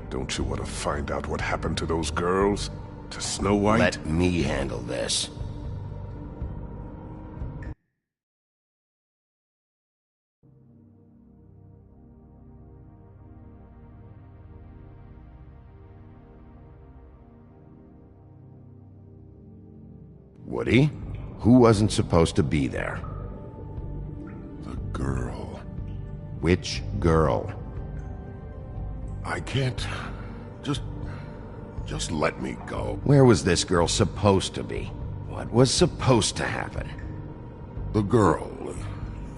Don't you want to find out what happened to those girls? To Snow White? Let me handle this. Woody? Who wasn't supposed to be there? The girl. Which girl? I can't... Just let me go. Where was this girl supposed to be? What was supposed to happen? The girl.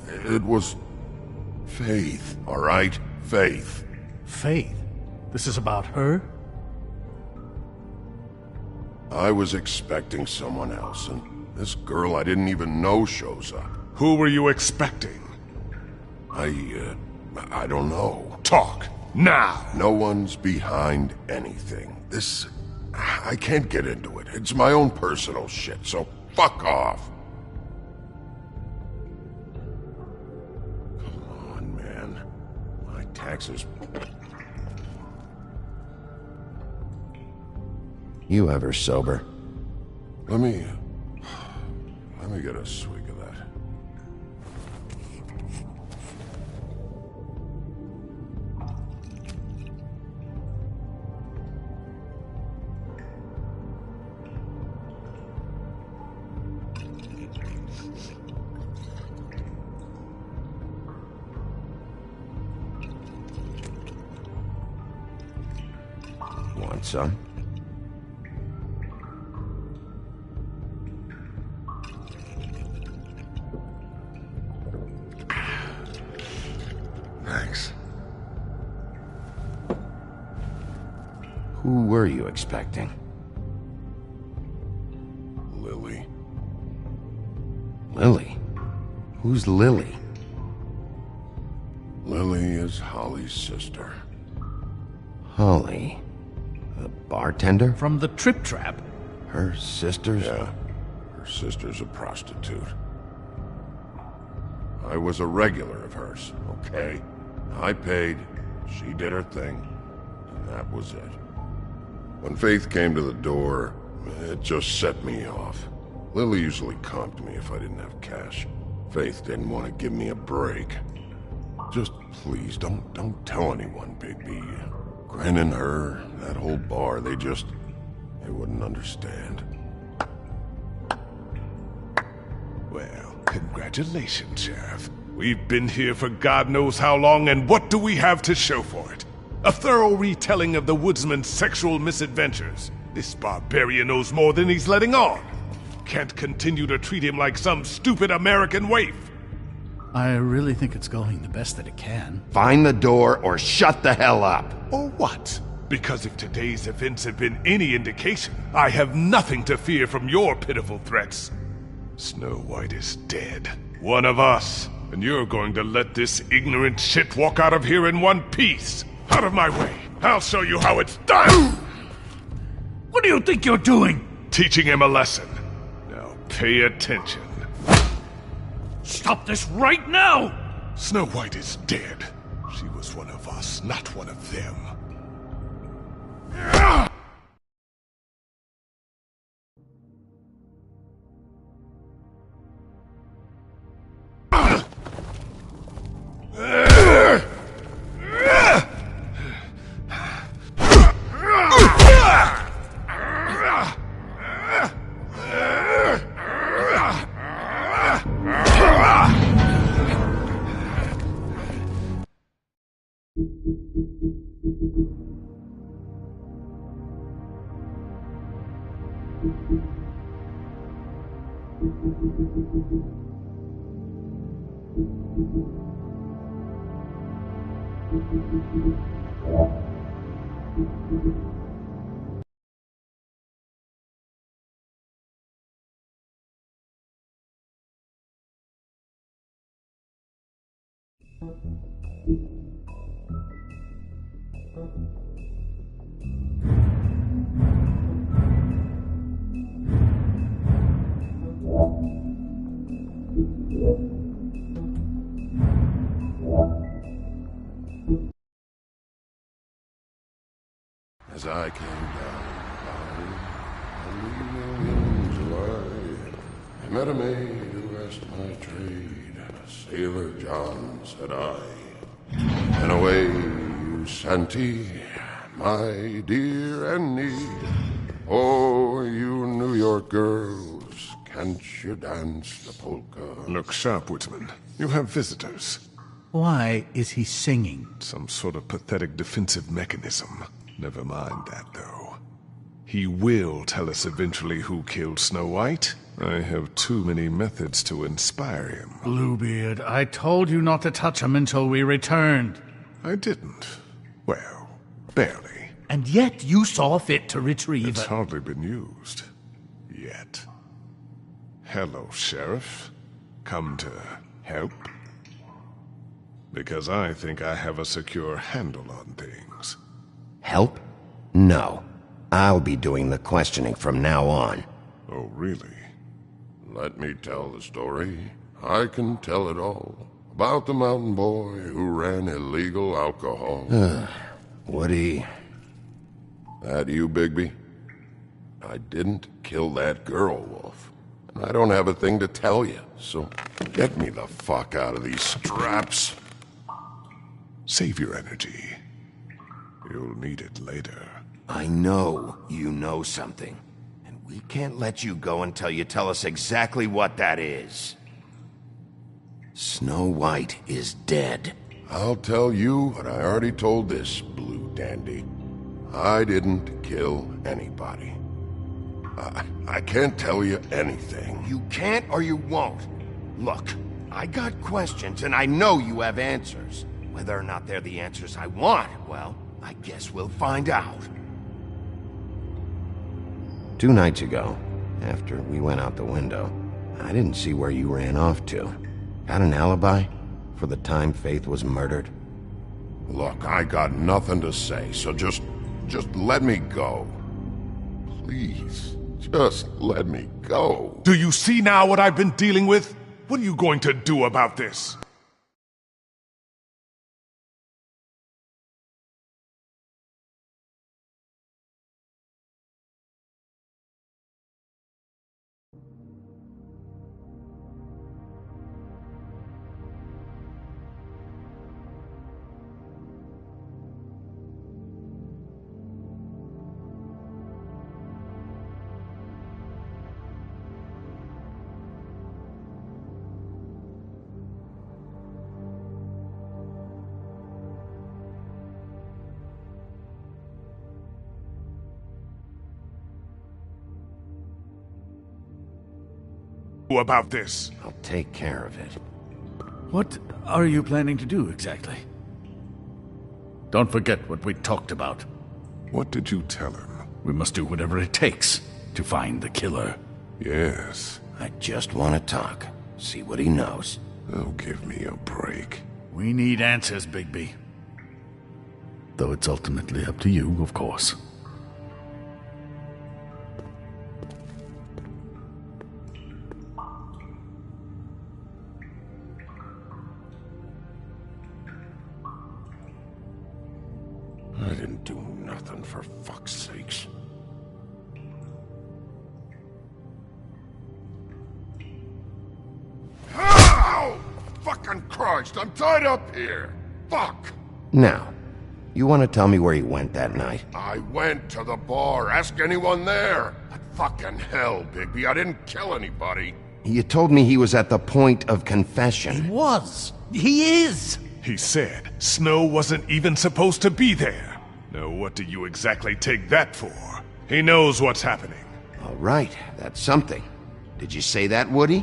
It was... Faith, all right? Faith. Faith? This is about her? I was expecting someone else, and this girl I didn't even know shows up. Who were you expecting? I don't know. Talk, now! No one's behind anything. This... I can't get into it. It's my own personal shit, so fuck off. Come on, man. My taxes... You ever sober? Let me get a swig of that. Want some? Thanks. Who were you expecting? Lily. Lily? Who's Lily? Lily is Holly's sister. Holly? The bartender? From the Trip Trap? Her sister's? Yeah, her sister's a prostitute. I was a regular of hers, okay? I paid, she did her thing, and that was it. When Faith came to the door, it just set me off. Lily usually comped me if I didn't have cash. Faith didn't want to give me a break. Just please, don't tell anyone, Bigby. Gren and her, that whole bar, they wouldn't understand. Well, congratulations, Sheriff. We've been here for God knows how long, and what do we have to show for it? A thorough retelling of the woodsman's sexual misadventures. This barbarian knows more than he's letting on. Can't continue to treat him like some stupid American waif. I really think it's going the best that it can. Find the door or shut the hell up! Or what? Because if today's events have been any indication, I have nothing to fear from your pitiful threats. Snow White is dead. One of us. And you're going to let this ignorant shit walk out of here in one piece. Out of my way. I'll show you how it's done! What do you think you're doing? Teaching him a lesson. Now pay attention. Stop this right now! Snow White is dead. She was one of us, not one of them. as I came down a millions away, I met a maid who asked my trade. Sailor John, said I, and away you Santy, my dear Annie. Oh, you New York girls, can't you dance the polka? Look sharp, woodsman. You have visitors. Why is he singing? Some sort of pathetic defensive mechanism. Never mind that, though. He will tell us eventually who killed Snow White. I have too many methods to inspire him. Bluebeard, I told you not to touch him until we returned. I didn't. Well, barely. And yet you saw fit to retrieve It's it. hardly been used. Yet. Hello, Sheriff. Come to help? Because I think I have a secure handle on things. Help? No. I'll be doing the questioning from now on. Oh, really? Let me tell the story. I can tell it all. About the mountain boy who ran illegal alcohol. Woody... That you, Bigby? I didn't kill that girl, Wolf. And I don't have a thing to tell you, so get me the fuck out of these straps. Save your energy. You'll need it later. I know you know something. And we can't let you go until you tell us exactly what that is. Snow White is dead. I'll tell you what I already told this blue dandy. I didn't kill anybody. I can't tell you anything. You can't or you won't. Look, I got questions and I know you have answers. Whether or not they're the answers I want, well, I guess we'll find out. 2 nights ago, after we went out the window, I didn't see where you ran off to. Got an alibi for the time Faith was murdered? Look, I got nothing to say, so just let me go. Please, just let me go. Do you see now what I've been dealing with? What are you going to do about this? About this? I'll take care of it. What are you planning to do exactly? Don't forget what we talked about. What did you tell him? We must do whatever it takes to find the killer. Yes. I just want to talk. See what he knows. Oh, give me a break. We need answers, Bigby. Though it's ultimately up to you, of course. I didn't do nothing, for fuck's sakes. Ow! Fucking Christ, I'm tied up here! Fuck! Now, you want to tell me where you went that night? I went to the bar. Ask anyone there. But fucking hell, Bigby, I didn't kill anybody. You told me he was at the point of confession. He is! He said Snow wasn't even supposed to be there. Now what do you exactly take that for? He knows what's happening. All right, that's something. Did you say that, Woody?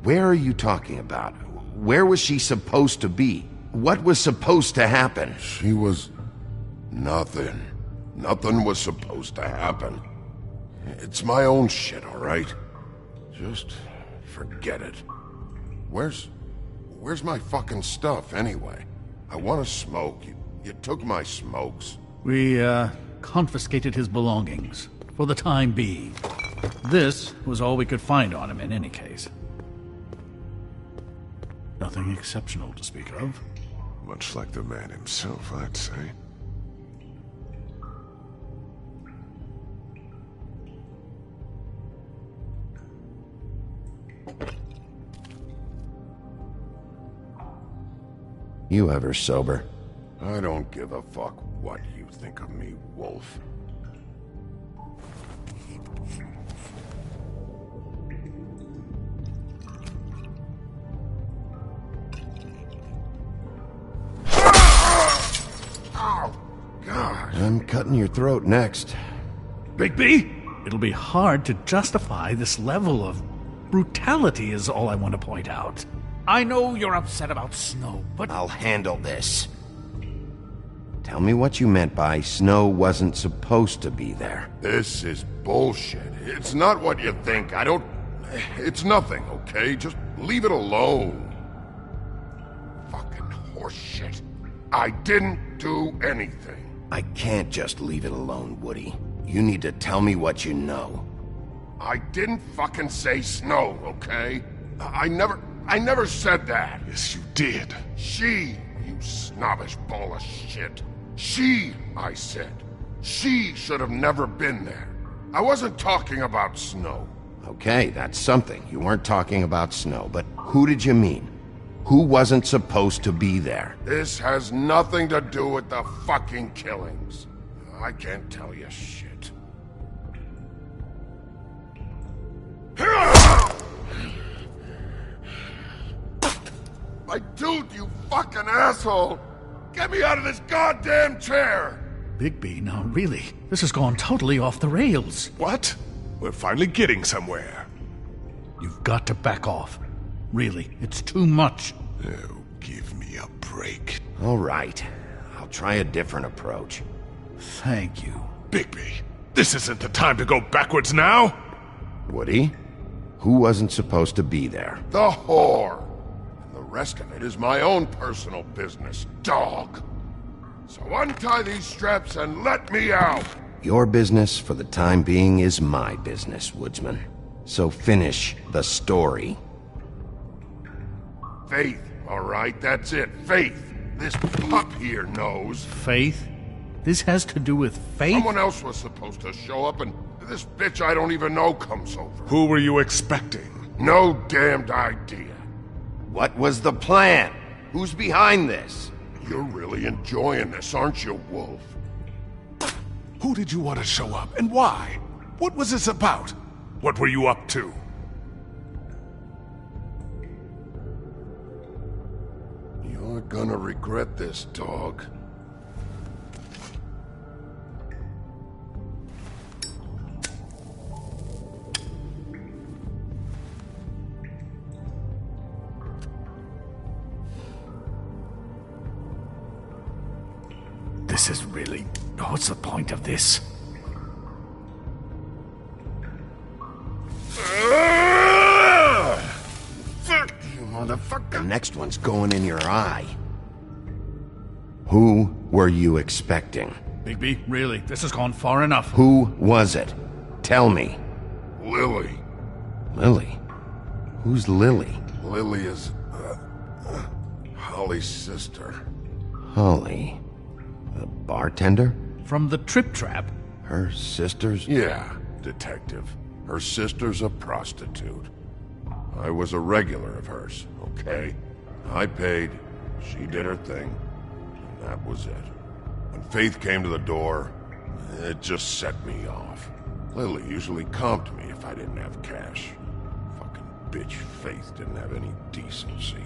Where are you talking about? Where was she supposed to be? What was supposed to happen? She was... nothing. Nothing was supposed to happen. It's my own shit, all right? Just forget it. Where's my fucking stuff, anyway? I want to smoke. You took my smokes. We, confiscated his belongings, for the time being. This was all we could find on him in any case. Nothing exceptional to speak of. Much like the man himself, I'd say. You ever sober? I don't give a fuck what you think of me, Wolf. Oh, God. I'm cutting your throat next. Bigby? It'll be hard to justify this level of brutality is all I want to point out. I know you're upset about Snow, but I'll handle this. Tell me what you meant by Snow wasn't supposed to be there. This is bullshit. It's not what you think. I don't... It's nothing, okay? Just leave it alone. Fucking horseshit. I didn't do anything. I can't just leave it alone, Woody. You need to tell me what you know. I didn't fucking say Snow, okay? I never said that. Yes, you did. She, you snobbish ball of shit. She, I said. She should have never been there. I wasn't talking about Snow. Okay, that's something. You weren't talking about Snow, but who did you mean? Who wasn't supposed to be there? This has nothing to do with the fucking killings. I can't tell you shit. My dude, you fucking asshole! Get me out of this goddamn chair! Bigby, now really, this has gone totally off the rails. What? We're finally getting somewhere. You've got to back off. Really, it's too much. Oh, give me a break. All right. I'll try a different approach. Thank you. Bigby, this isn't the time to go backwards now! Woody? Who wasn't supposed to be there? The whore! And the rest of it is my own personal business, dog. So untie these straps and let me out! Your business for the time being is my business, Woodsman. So finish the story. Faith, all right? That's it. Faith. This pup here knows. Faith? This has to do with faith? Someone else was supposed to show up, and this bitch I don't even know comes over. Who were you expecting? No damned idea. What was the plan? Who's behind this? You're really enjoying this, aren't you, Wolf? Who did you want to show up, and why? What was this about? What were you up to? You're gonna regret this, dog. This is really... What's the point of this? Fuck you, motherfucker! The next one's going in your eye. Who were you expecting? Bigby, really, this has gone far enough. Who was it? Tell me. Lily. Lily? Who's Lily? Lily is... Holly's sister. Holly. The bartender? From the Trip Trap? Her sister's... Yeah, detective. Her sister's a prostitute. I was a regular of hers, okay? I paid, she did her thing, and that was it. When Faith came to the door, it just set me off. Lily usually comped me if I didn't have cash. Fucking bitch Faith didn't have any decency.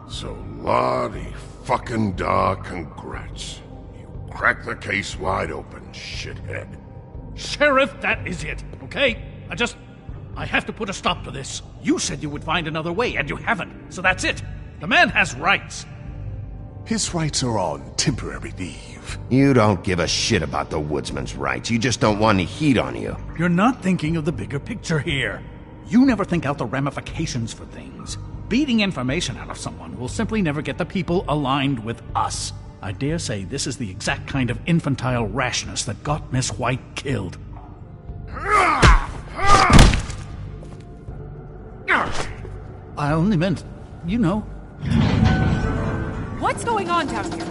So Lottie fucking da, congrats. You cracked the case wide open, shithead. Sheriff, that is it, okay? I have to put a stop to this. You said you would find another way, and you haven't, so that's it. The man has rights. His rights are on temporary leave. You don't give a shit about the woodsman's rights. You just don't want any heat on you. You're not thinking of the bigger picture here. You never think out the ramifications for things. Beating information out of someone will simply never get the people aligned with us. I dare say this is the exact kind of infantile rashness that got Miss White killed. I only meant, you know. What's going on down here?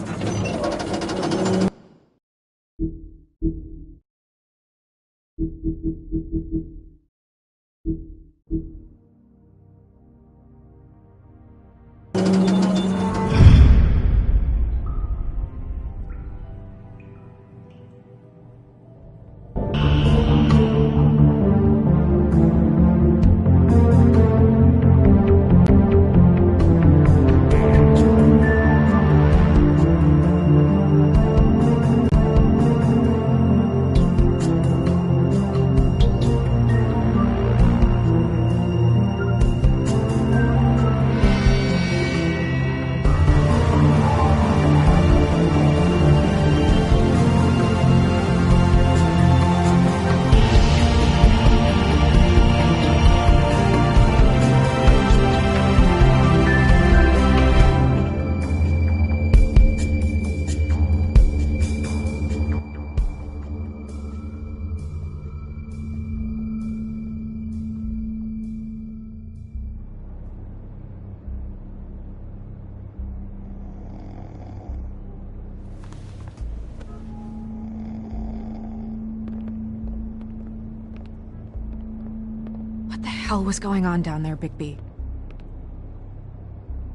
hell was going on down there, Bigby?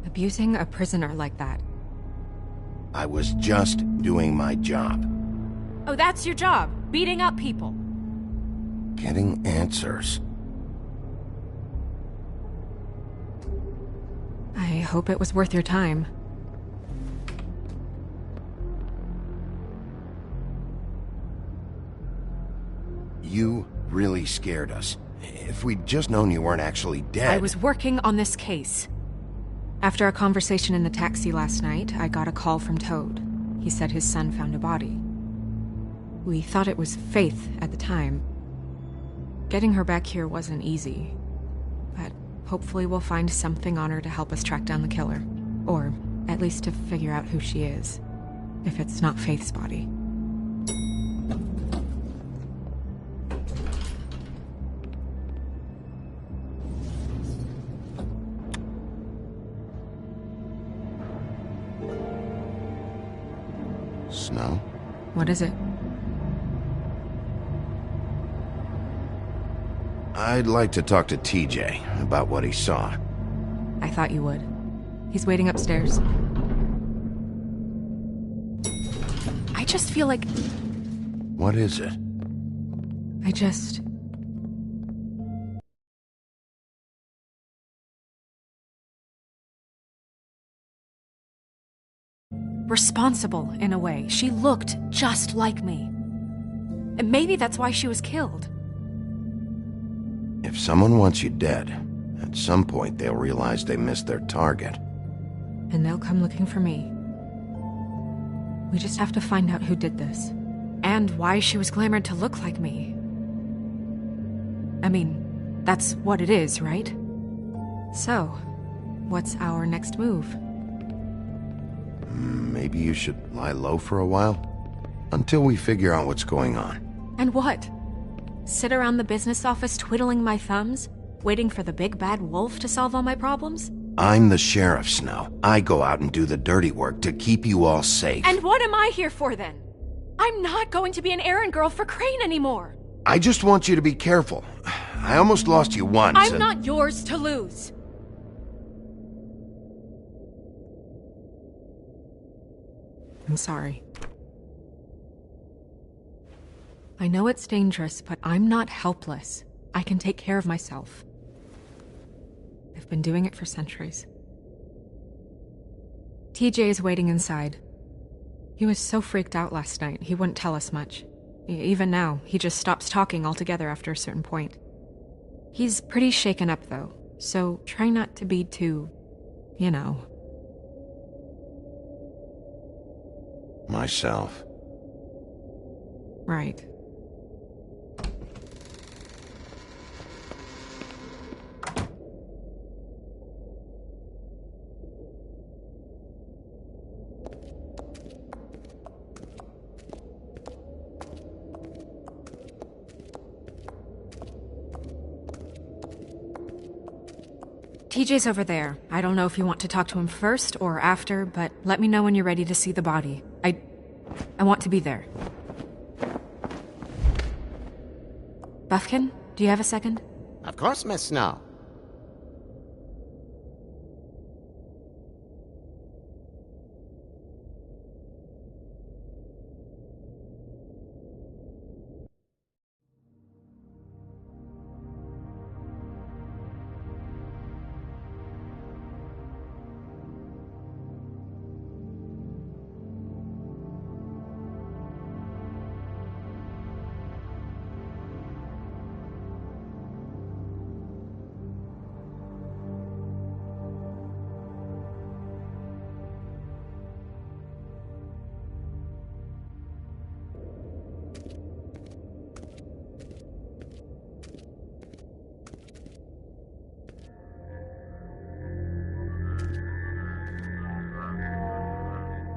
Abusing a prisoner like that. I was just doing my job. Oh, that's your job? Beating up people? Getting answers. I hope it was worth your time. You really scared us. If we'd just known you weren't actually dead... I was working on this case. After a conversation in the taxi last night, I got a call from Toad. He said his son found a body. We thought it was Faith at the time. Getting her back here wasn't easy. But hopefully we'll find something on her to help us track down the killer. Or at least to figure out who she is. If it's not Faith's body. Snow? What is it? I'd like to talk to TJ about what he saw. I thought you would. He's waiting upstairs. I just feel like... What is it? I just... responsible, in a way. She looked just like me. And maybe that's why she was killed. If someone wants you dead, at some point they'll realize they missed their target. And they'll come looking for me. We just have to find out who did this. And why she was glamored to look like me. I mean, that's what it is, right? So, what's our next move? Maybe you should lie low for a while? Until we figure out what's going on. And what? Sit around the business office twiddling my thumbs? Waiting for the big bad wolf to solve all my problems? I'm the sheriff, Snow. I go out and do the dirty work to keep you all safe. And what am I here for then? I'm not going to be an errand girl for Crane anymore. I just want you to be careful. I almost lost you once. I'm not yours to lose. I'm sorry. I know it's dangerous, but I'm not helpless. I can take care of myself. I've been doing it for centuries. TJ is waiting inside. He was so freaked out last night, he wouldn't tell us much. Even now, he just stops talking altogether after a certain point. He's pretty shaken up, though, so try not to be too, you know. Myself. Right. TJ's over there. I don't know if you want to talk to him first or after, but let me know when you're ready to see the body. I want to be there. Buffkin, do you have a second? Of course, Miss Snow.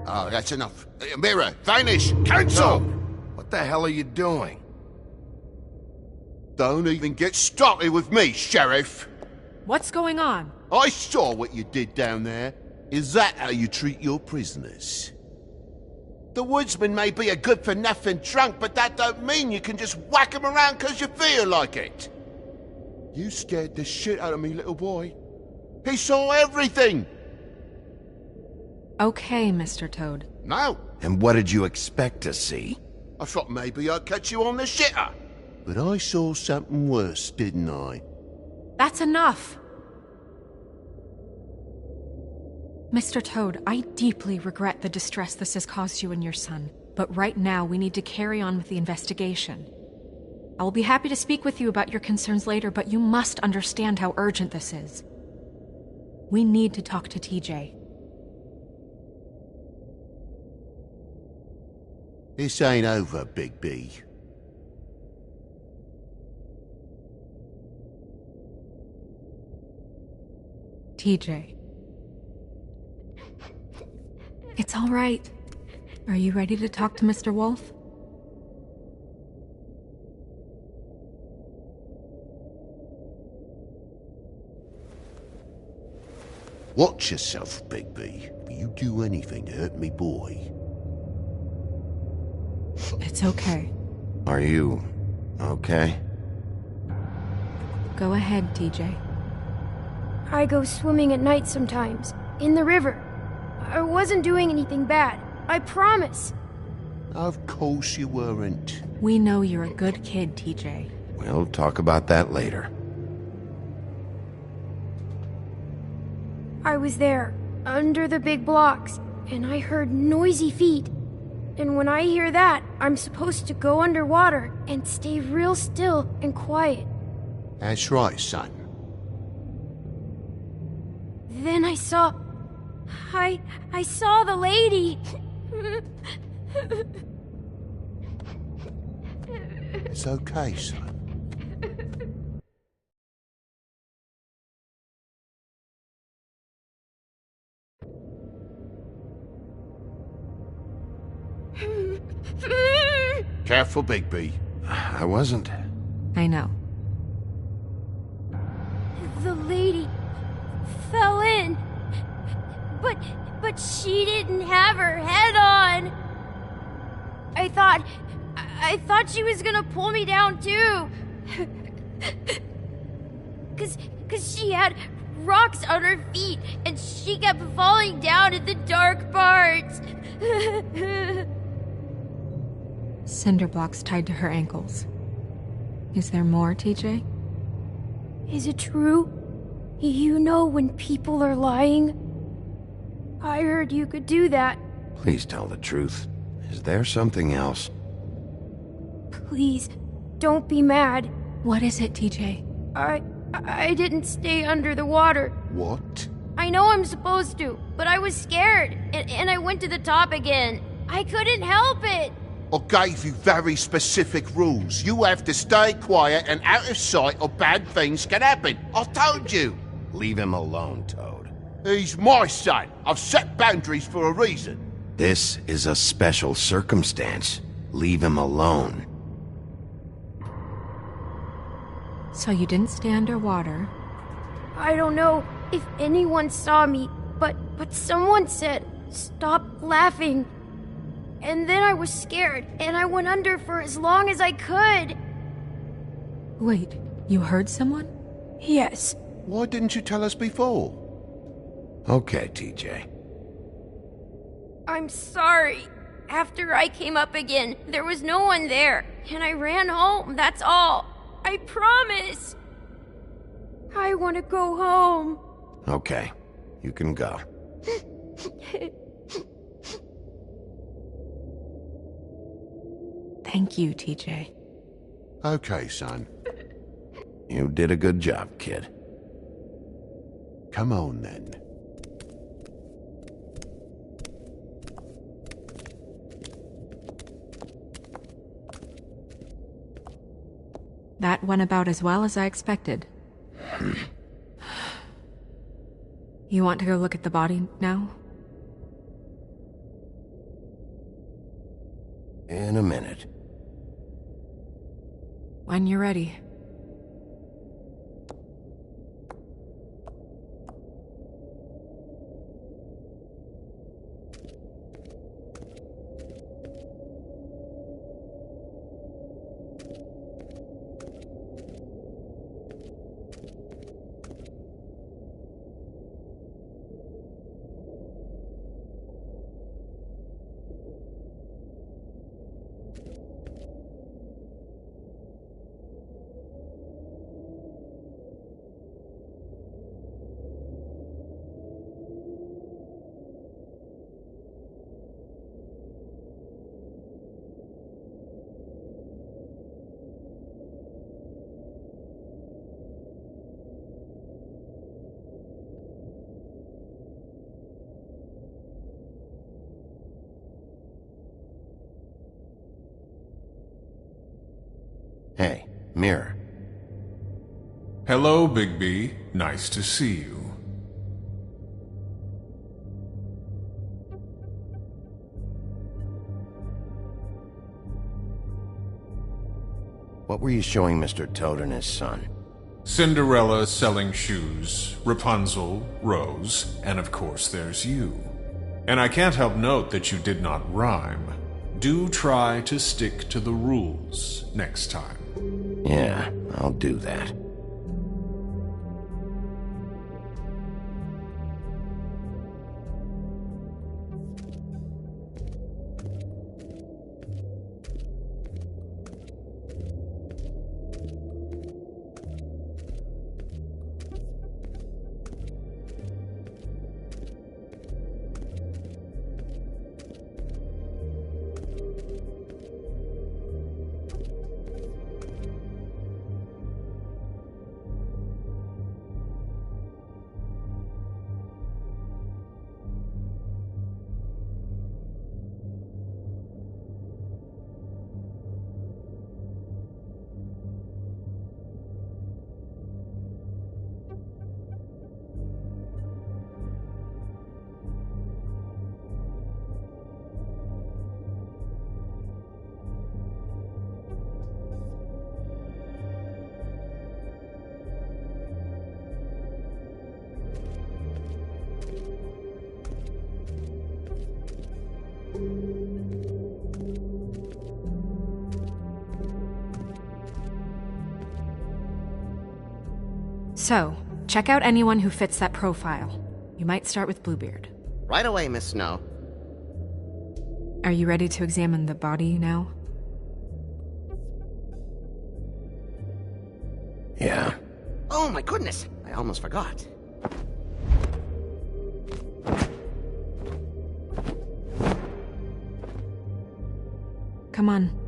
Oh, that's enough. Mirror, vanish, cancel! What the hell are you doing? Don't even get started with me, Sheriff. What's going on? I saw what you did down there. Is that how you treat your prisoners? The woodsman may be a good-for-nothing drunk, but that don't mean you can just whack him around because you feel like it. You scared the shit out of me, little boy. He saw everything! Okay, Mr. Toad. No, And what did you expect to see? I thought maybe I'd catch you on the shitter. But I saw something worse, didn't I? That's enough! Mr. Toad, I deeply regret the distress this has caused you and your son, but right now we need to carry on with the investigation. I will be happy to speak with you about your concerns later, but you must understand how urgent this is. We need to talk to TJ. This ain't over, Big B. TJ. It's all right. Are you ready to talk to Mr. Wolf? Watch yourself, Big B. You do anything to hurt me, boy. It's okay. Are you okay? Go ahead, TJ. I go swimming at night sometimes, in the river. I wasn't doing anything bad, I promise. Of course you weren't. We know you're a good kid, TJ. We'll talk about that later. I was there, under the big blocks, and I heard noisy feet. And when I hear that, I'm supposed to go underwater and stay real still and quiet. That's right, son. Then I saw the lady. It's okay, son. Careful, Big B. I wasn't. I know. The lady fell in. But she didn't have her head on. I thought she was gonna pull me down too. Cause she had rocks on her feet and she kept falling down in the dark parts. Cinder blocks tied to her ankles. Is there more, TJ? Is it true? You know when people are lying? I heard you could do that. Please tell the truth. Is there something else? Please, don't be mad. What is it, TJ? I didn't stay under the water. What? I know I'm supposed to, but I was scared, and I went to the top again. I couldn't help it. I gave you very specific rules. You have to stay quiet and out of sight or bad things can happen. I told you. Leave him alone, Toad. He's my son. I've set boundaries for a reason. This is a special circumstance. Leave him alone. So you didn't stay underwater. I don't know if anyone saw me, but someone said, "Stop laughing." And then I was scared, and I went under for as long as I could. Wait, you heard someone? Yes. Why didn't you tell us before? Okay, TJ. I'm sorry. After I came up again, there was no one there, and I ran home, that's all. I promise. I want to go home. Okay, you can go. Thank you, TJ. Okay, son. You did a good job, kid. Come on, then. That went about as well as I expected. You want to go look at the body now? In a minute. When you're ready. Hey, Mirror. Hello, Bigby. Nice to see you. What were you showing Mr. Toad and his son? Cinderella selling shoes, Rapunzel, Rose, and of course there's you. And I can't help note that you did not rhyme. Do try to stick to the rules next time. Yeah, I'll do that. So, check out anyone who fits that profile. You might start with Bluebeard. Right away, Miss Snow. Are you ready to examine the body now? Yeah. Oh my goodness! I almost forgot. Come on.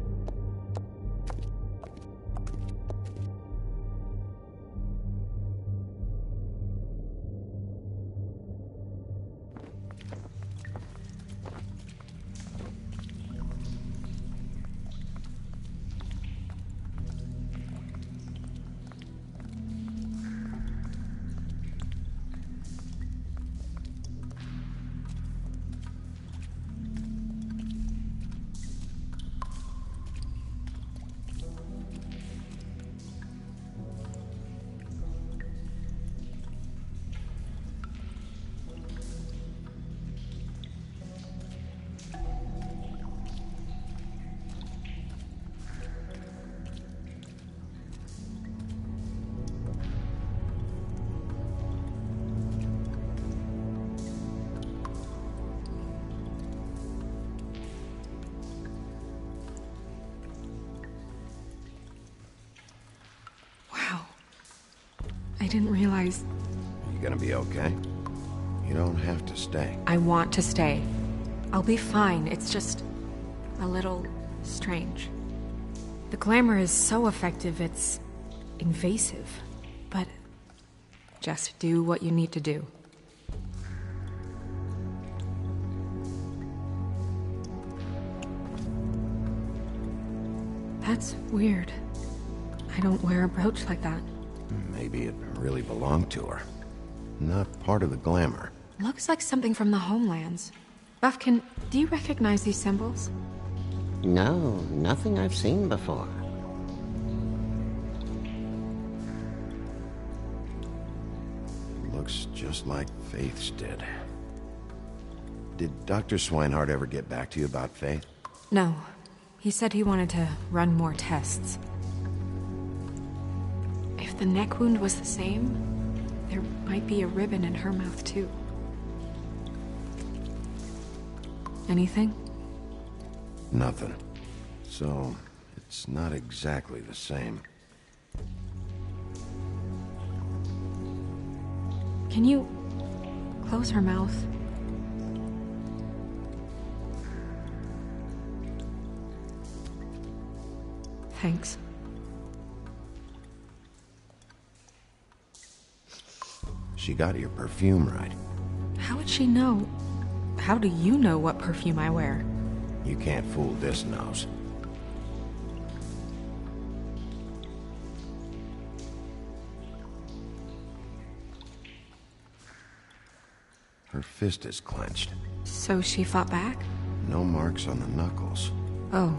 I didn't realize... You gonna be okay? You don't have to stay. I want to stay. I'll be fine. It's just... a little... strange. The glamour is so effective, it's... invasive. But... just do what you need to do. That's weird. I don't wear a brooch like that. Maybe it really belonged to her. Not part of the glamour. Looks like something from the homelands. Buffkin, do you recognize these symbols? No, nothing I've seen before. Looks just like Faith's did. Did Dr. Swinehart ever get back to you about Faith? No. He said he wanted to run more tests. If the neck wound was the same, there might be a ribbon in her mouth too. Anything? Nothing. So, it's not exactly the same. Can you close her mouth? Thanks. She got your perfume right. How would she know? How do you know what perfume I wear? You can't fool this nose. Her fist is clenched. So she fought back? No marks on the knuckles. Oh,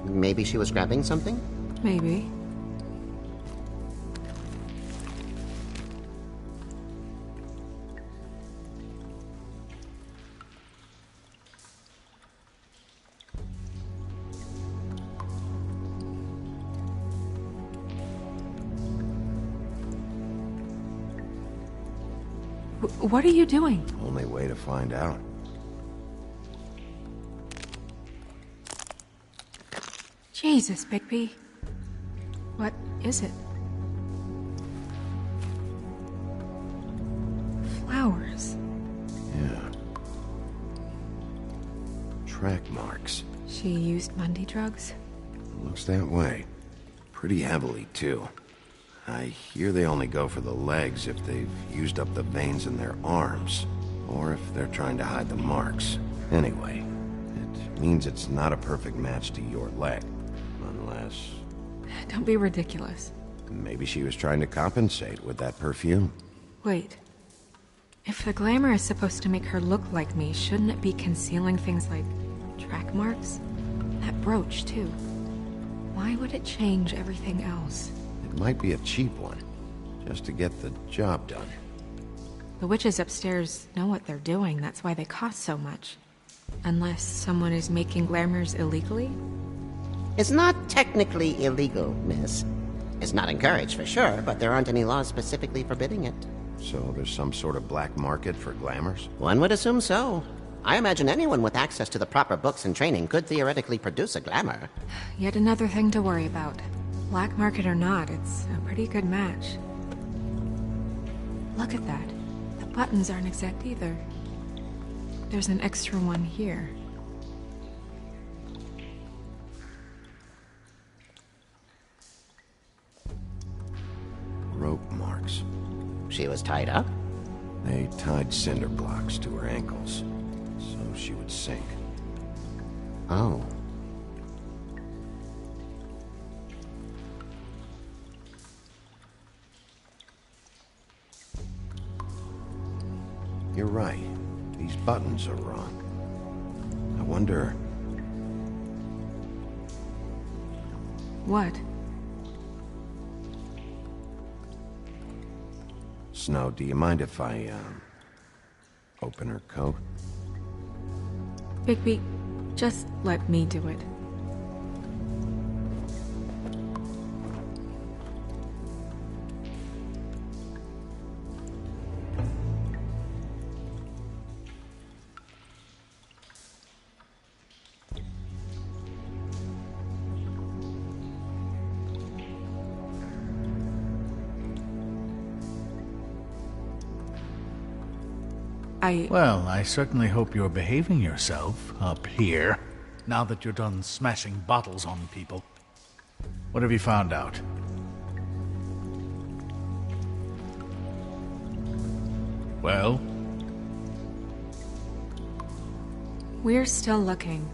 Maybe she was grabbing something? maybe. What are you doing? Only way to find out. Jesus, Bigby. What is it? Flowers. Yeah. Track marks. She used Mundy drugs? Looks that way. Pretty heavily, too. I hear they only go for the legs if they've used up the veins in their arms, or if they're trying to hide the marks. Anyway, it means it's not a perfect match to your leg. Unless... Don't be ridiculous. maybe she was trying to compensate with that perfume. Wait. If the glamour is supposed to make her look like me, shouldn't it be concealing things like track marks? That brooch, too. Why would it change everything else? It might be a cheap one, just to get the job done. The witches upstairs know what they're doing, that's why they cost so much. Unless someone is making glamours illegally? It's not technically illegal, miss. It's not encouraged for sure, but there aren't any laws specifically forbidding it. So there's some sort of black market for glamours? One would assume so. I imagine anyone with access to the proper books and training could theoretically produce a glamour. Yet another thing to worry about. Black market or not, it's a pretty good match. Look at that. The buttons aren't exact either. There's an extra one here. Rope marks. She was tied up? They tied cinder blocks to her ankles, so she would sink. Oh. You're right. These buttons are wrong. I wonder... What? Snow, do you mind if I, open her coat? Bigby, just let me do it. Well, I certainly hope you're behaving yourself up here, now that you're done smashing bottles on people. What have you found out? Well? We're still looking.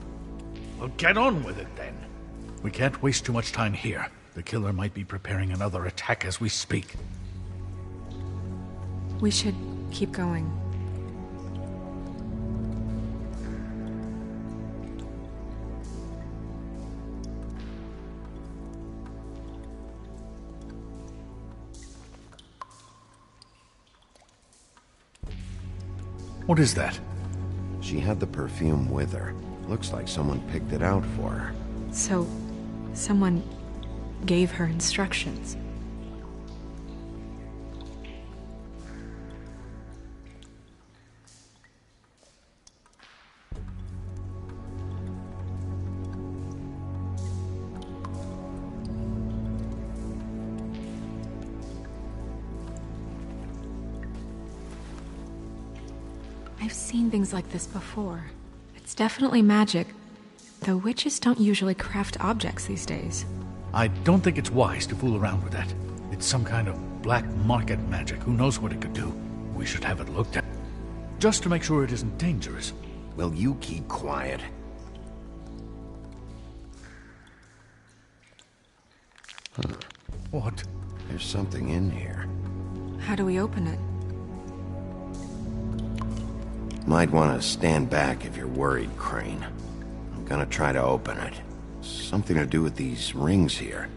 Well, get on with it then. We can't waste too much time here. The killer might be preparing another attack as we speak. We should keep going. What is that? She had the perfume with her. Looks like someone picked it out for her. So, someone gave her instructions. I've seen things like this before. It's definitely magic, though witches don't usually craft objects these days. I don't think it's wise to fool around with that. It's some kind of black market magic. Who knows what it could do? We should have it looked at. Just to make sure it isn't dangerous. Will you keep quiet? What? There's something in here. How do we open it? Might want to stand back if you're worried, Crane. I'm gonna try to open it. Something to do with these rings here.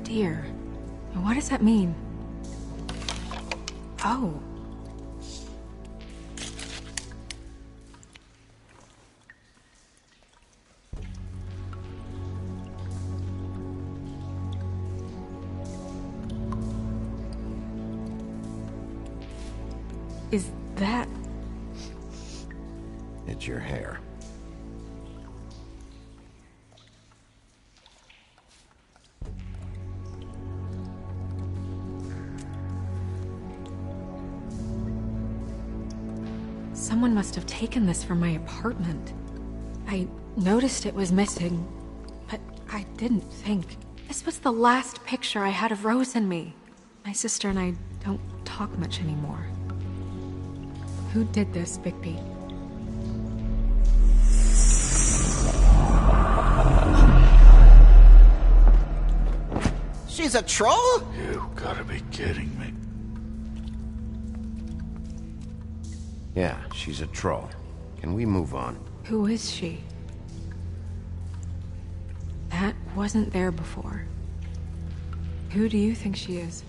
Deer. What does that mean? Oh. Is that... It's your hair. Someone must have taken this from my apartment. I noticed it was missing, but I didn't think. This was the last picture I had of Rose and me. My sister and I don't talk much anymore. Who did this, Bigby? She's a troll? You gotta be kidding me. Yeah, she's a troll. Can we move on? Who is she? That wasn't there before. Who do you think she is?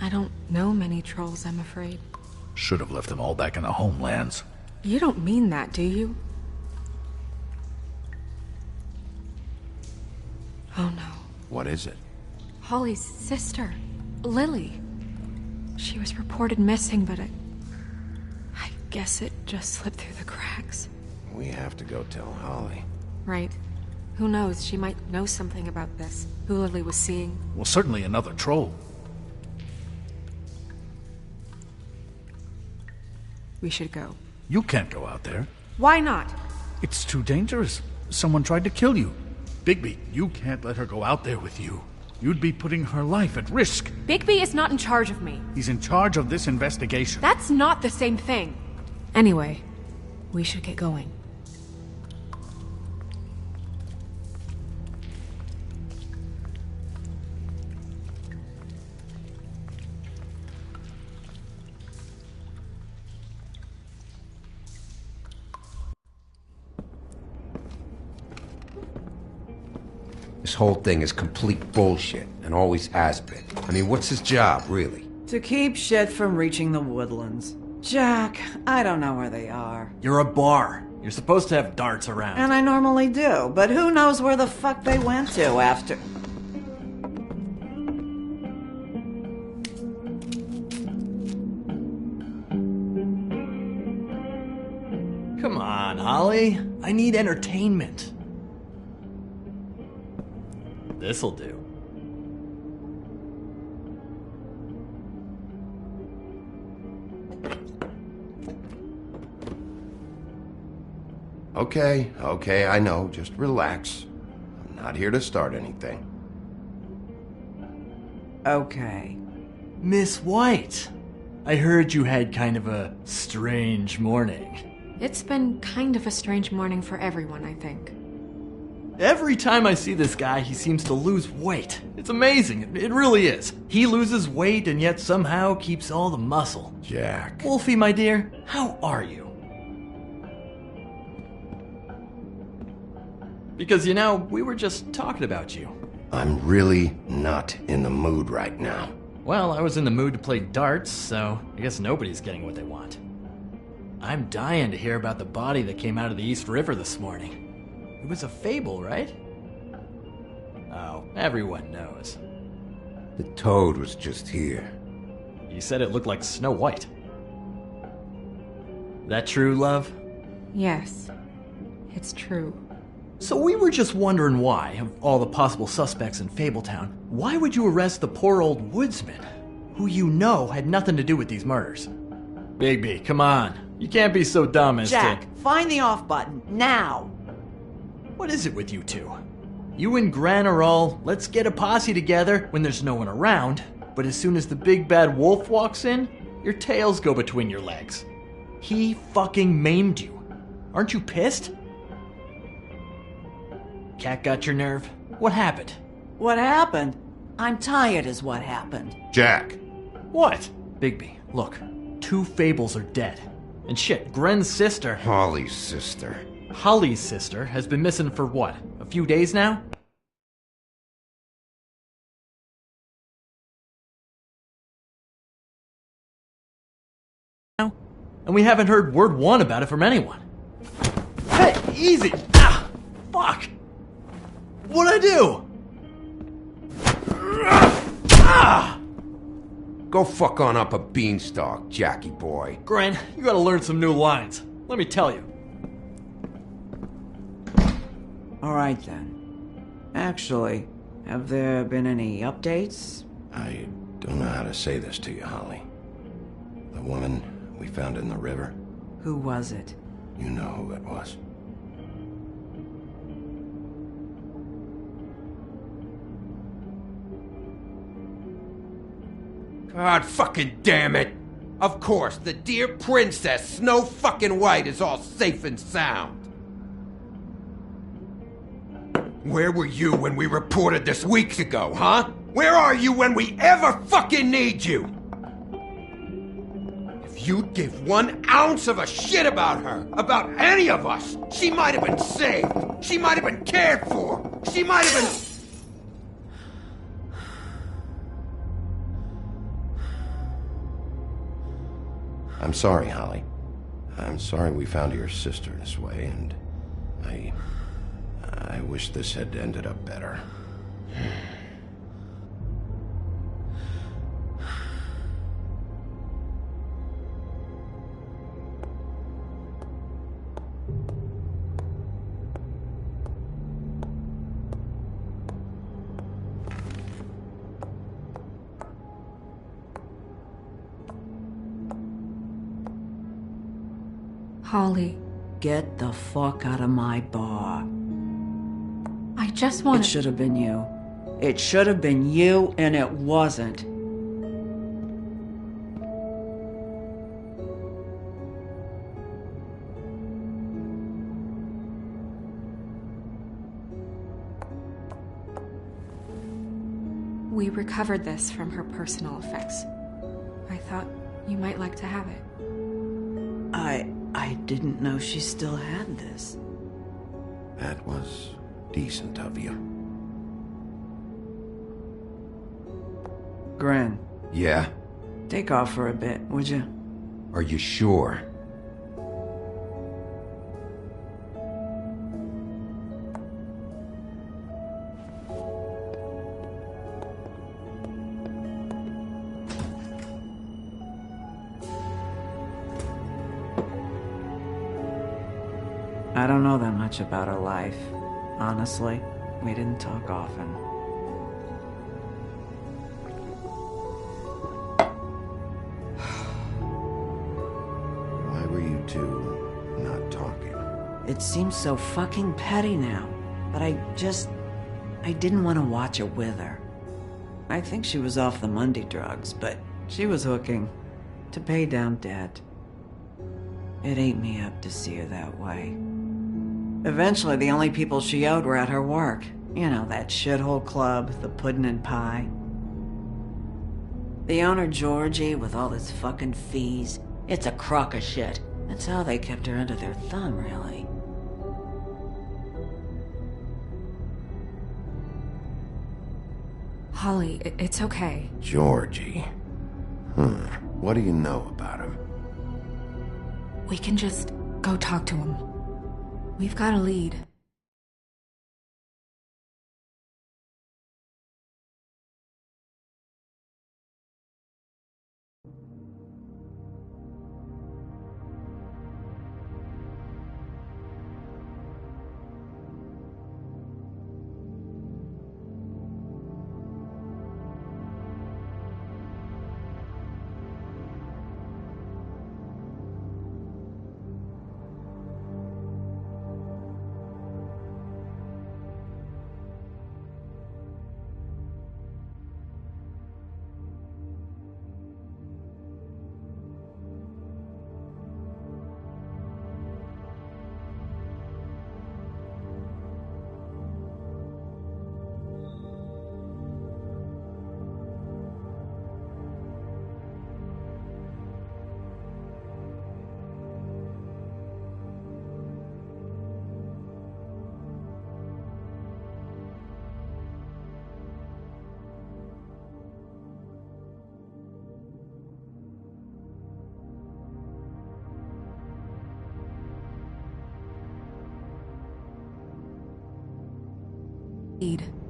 I don't know many trolls, I'm afraid. Should have left them all back in the homelands. You don't mean that, do you? Oh no. What is it? Holly's sister, Lily. She was reported missing, but I guess it just slipped through the cracks. We have to go tell Holly. Right. Who knows, she might know something about this. Who Lily was seeing. Well, certainly another troll. We should go. You can't go out there. Why not? It's too dangerous. Someone tried to kill you. Bigby, you can't let her go out there with you. You'd be putting her life at risk. Bigby is not in charge of me. He's in charge of this investigation. That's not the same thing. Anyway, we should get going. This whole thing is complete bullshit, and always has been. I mean, what's his job, really? To keep shit from reaching the woodlands. Jack, I don't know where they are. You're a bar. You're supposed to have darts around. And I normally do, but who knows where the fuck they went to after... Come on, Holly. I need entertainment. This'll do. Okay, I know. Just relax. I'm not here to start anything. Okay. Miss White, I heard you had kind of a strange morning. It's been kind of a strange morning for everyone, I think. Every time I see this guy, he seems to lose weight. It's amazing. It really is. He loses weight and yet somehow keeps all the muscle. Jack. Wolfie, my dear, how are you? Because, you know, we were just talking about you. I'm really not in the mood right now. Well, I was in the mood to play darts, so I guess nobody's getting what they want. I'm dying to hear about the body that came out of the East River this morning. It was a fable, right? Oh, everyone knows. The toad was just here. You said it looked like Snow White. That true, love? Yes, it's true. So we were just wondering why, of all the possible suspects in Fabletown, why would you arrest the poor old woodsman, who you know had nothing to do with these murders? Bigby, come on. You can't be so dumb as Jack, to... find the off button, now! What is it with you two? You and Gran are all, let's get a posse together when there's no one around, but as soon as the big bad wolf walks in, your tails go between your legs. He fucking maimed you. Aren't you pissed? Cat got your nerve? What happened? What happened? I'm tired is what happened. Jack. What? Bigby, look. 2 fables are dead. And shit, Gren's sister... Holly's sister. Holly's sister has been missing for what? A few days now? And we haven't heard word one about it from anyone. Hey, easy! Ah! Fuck! What'd I do? Ah! Go fuck on up a beanstalk, Jackie boy. Gren, you gotta learn some new lines. Let me tell you. Alright then. Actually, have there been any updates? I don't know how to say this to you, Holly. The woman we found in the river, Who was it? You know who it was. God fucking damn it! Of course, the dear Princess Snow fucking White is all safe and sound. Where were you when we reported this weeks ago, huh? Where are you when we ever fucking need you? If you'd give 1 ounce of a shit about her, about any of us, she might have been saved. She might have been cared for. She might have been... I'm sorry, Holly. I'm sorry we found your sister this way, and I wish this had ended up better. Holly, Get the fuck out of my bar. I just want It should have been you. It should have been you, and it wasn't. We recovered this from her personal effects. I thought you might like to have it. I didn't know she still had this. That was decent of you. Gren, Yeah? take off for a bit, would you? Are you sure? I don't know that much about her life. Honestly, we didn't talk often. Why were you two not talking? It seems so fucking petty now, but I didn't want to watch it with her. I think she was off the Monday drugs, but she was hooking to pay down debt. It ate me up to see her that way. Eventually, the only people she owed were at her work. You know, that shithole club, the Puddin' and Pie. The owner, Georgie, with all his fucking fees, it's a crock of shit. That's how they kept her under their thumb, really. Holly, it's okay. Georgie. What do you know about him? We can just go talk to him. We've got a lead.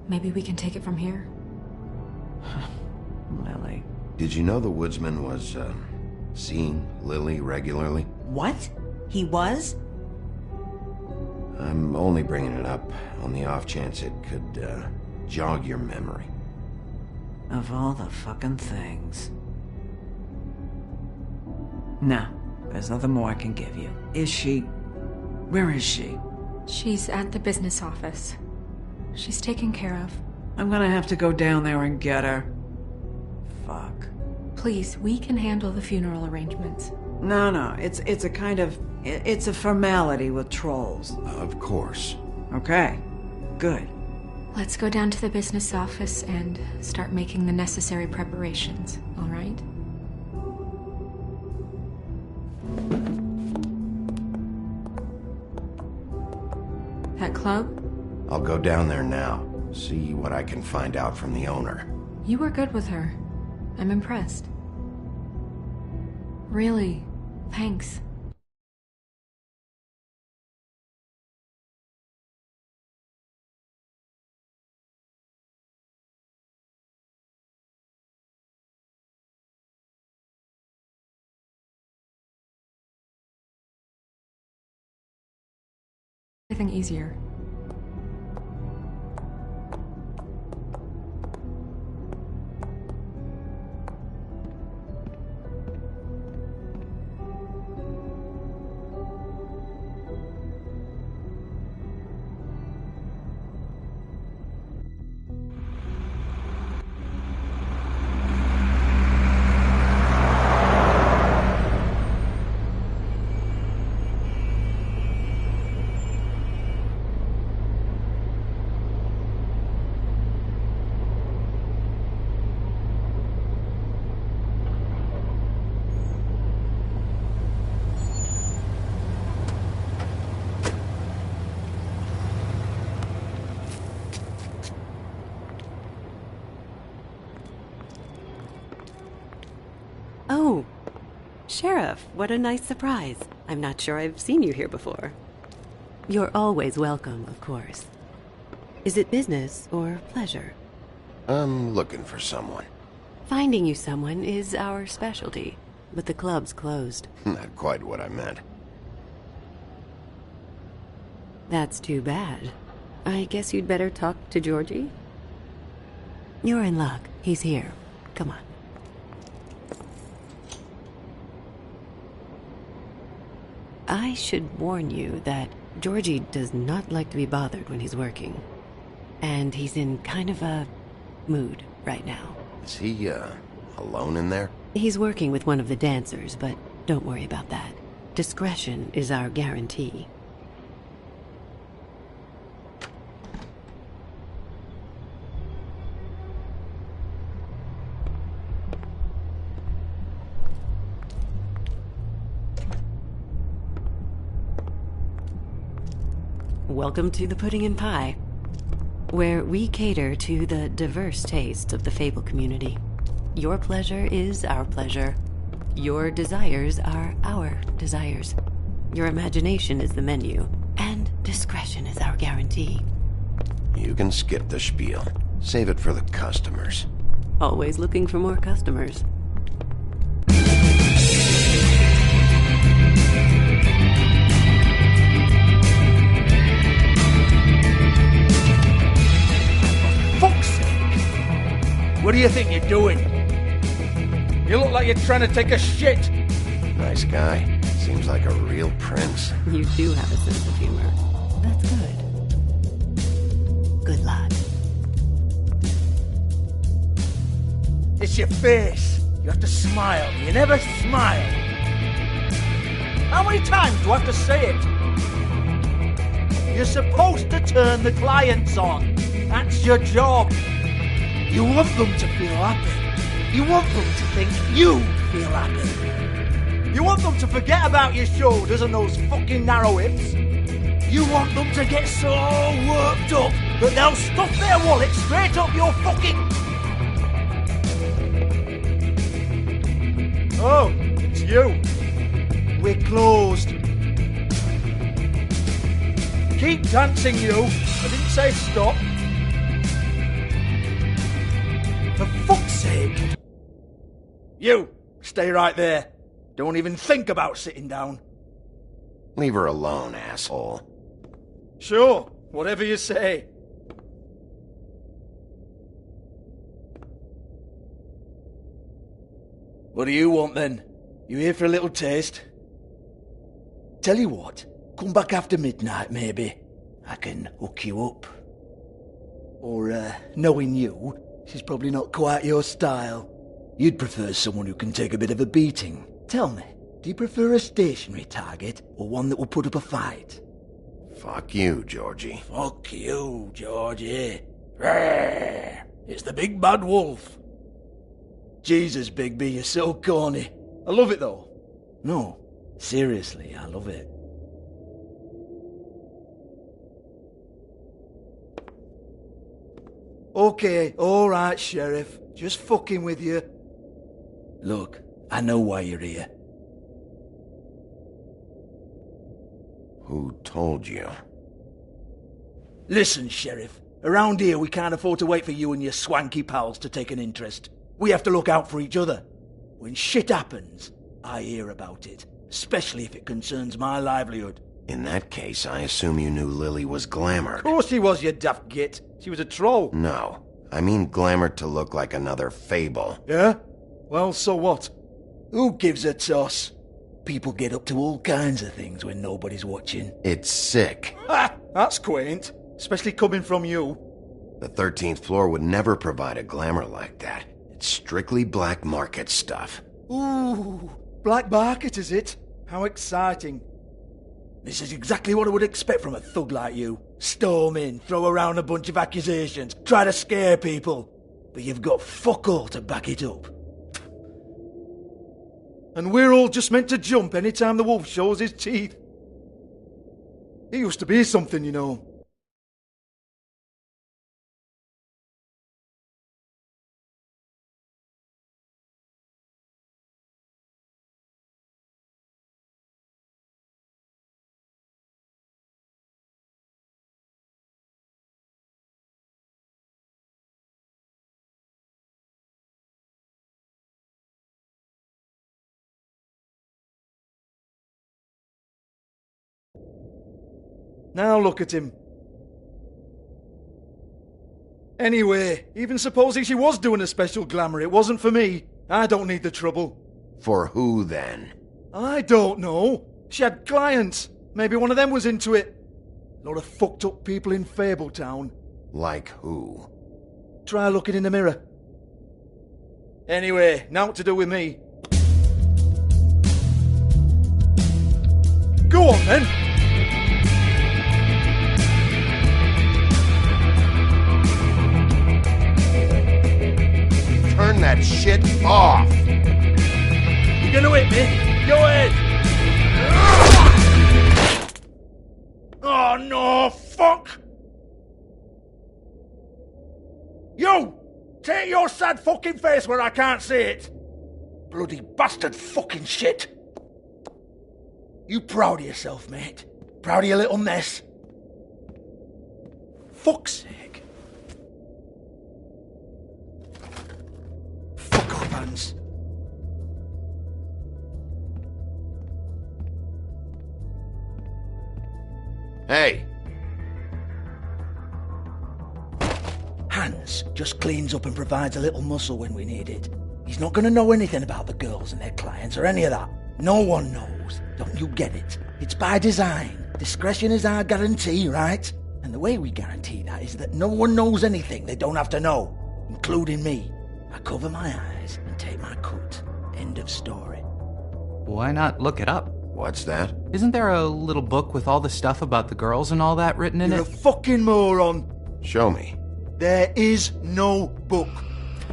Maybe we can take it from here? Lily. Did you know the woodsman was, seeing Lily regularly? What? He was? I'm only bringing it up on the off chance it could, jog your memory. Of all the fucking things. No, There's nothing more I can give you. Is she... Where is she? She's at the business office. She's taken care of. I'm gonna have to go down there and get her. Fuck. Please, we can handle the funeral arrangements. No, it's a kind of... It's a formality with trolls. Of course. Okay, good. Let's go down to the business office and start making the necessary preparations, all right? That club? I'll go down there now. See what I can find out from the owner. You were good with her. I'm impressed. Really, thanks. Everything easier. Oh, Sheriff, what a nice surprise. I'm not sure I've seen you here before. You're always welcome, of course. Is it business or pleasure? I'm looking for someone. Finding you someone is our specialty, but the club's closed. Not quite what I meant. That's too bad. I guess you'd better talk to Georgie? You're in luck. He's here. Come on. I should warn you that Georgie does not like to be bothered when he's working. And he's in kind of a mood right now. Is he, alone in there? He's working with one of the dancers, but don't worry about that. Discretion is our guarantee. Welcome to the Pudding and Pie, where we cater to the diverse tastes of the Fable community. Your pleasure is our pleasure. Your desires are our desires. Your imagination is the menu, and discretion is our guarantee. You can skip the spiel. Save it for the customers. Always looking for more customers. What do you think you're doing? You look like you're trying to take a shit. Nice guy. Seems like a real prince. You do have a sense of humor. That's good. Good luck. It's your face. You have to smile. You never smile. How many times do I have to say it? You're supposed to turn the clients on. That's your job. You want them to feel happy. You want them to think you feel happy. You want them to forget about your shoulders and those fucking narrow hips. You want them to get so worked up that they'll stuff their wallet straight up your fucking... Oh, it's you. We're closed. Keep dancing, you. I didn't say stop. For fuck's sake! You, stay right there. Don't even think about sitting down. Leave her alone, asshole. Sure, whatever you say. What do you want then? You here for a little taste? Tell you what, come back after midnight, maybe. I can hook you up. Or, knowing you, she's probably not quite your style. You'd prefer someone who can take a bit of a beating. Tell me, do you prefer a stationary target, or one that will put up a fight? Fuck you, Georgie. Fuck you, Georgie. Rawr. It's the big bad wolf. Jesus, Bigby, you're so corny. I love it, though. No, seriously, I love it. Okay, alright, Sheriff. Just fucking with you. Look, I know why you're here. Who told you? Listen, Sheriff. Around here, we can't afford to wait for you and your swanky pals to take an interest. We have to look out for each other. When shit happens, I hear about it. Especially if it concerns my livelihood. In that case, I assume you knew Lily was glamored. Of course she was, you daft git. She was a troll. No. I mean glamored to look like another fable. Yeah? Well, so what? Who gives a toss? People get up to all kinds of things when nobody's watching. It's sick. Ha! That's quaint. Especially coming from you. The 13th floor would never provide a glamour like that. It's strictly black market stuff. Ooh, black market is it? How exciting. This is exactly what I would expect from a thug like you. Storm in, throw around a bunch of accusations, try to scare people. But you've got fuck all to back it up. And we're all just meant to jump any time the wolf shows his teeth. He used to be something, you know. Now look at him. Anyway, even supposing she was doing a special glamour, it wasn't for me. I don't need the trouble. For who, then? I don't know. She had clients. Maybe one of them was into it. A lot of fucked up people in Fabletown. Like who? Try looking in the mirror. Anyway, now what to do with me. Go on, then. Turn that shit off! You gonna hit me? Go ahead! Oh no, fuck! You! Take your sad fucking face where I can't see it! Bloody bastard fucking shit! You proud of yourself, mate? Proud of your little mess? Fuck's sake. Fuck off, Hans. Hey! Hans just cleans up and provides a little muscle when we need it. He's not going to know anything about the girls and their clients or any of that. No one knows. Don't you get it? It's by design. Discretion is our guarantee, right? And the way we guarantee that is that no one knows anything they don't have to know, including me. I cover my eyes and take my cut. End of story. Why not look it up? What's that? Isn't there a little book with all the stuff about the girls and all that written in You're it? a fucking moron. Show me. There is no book.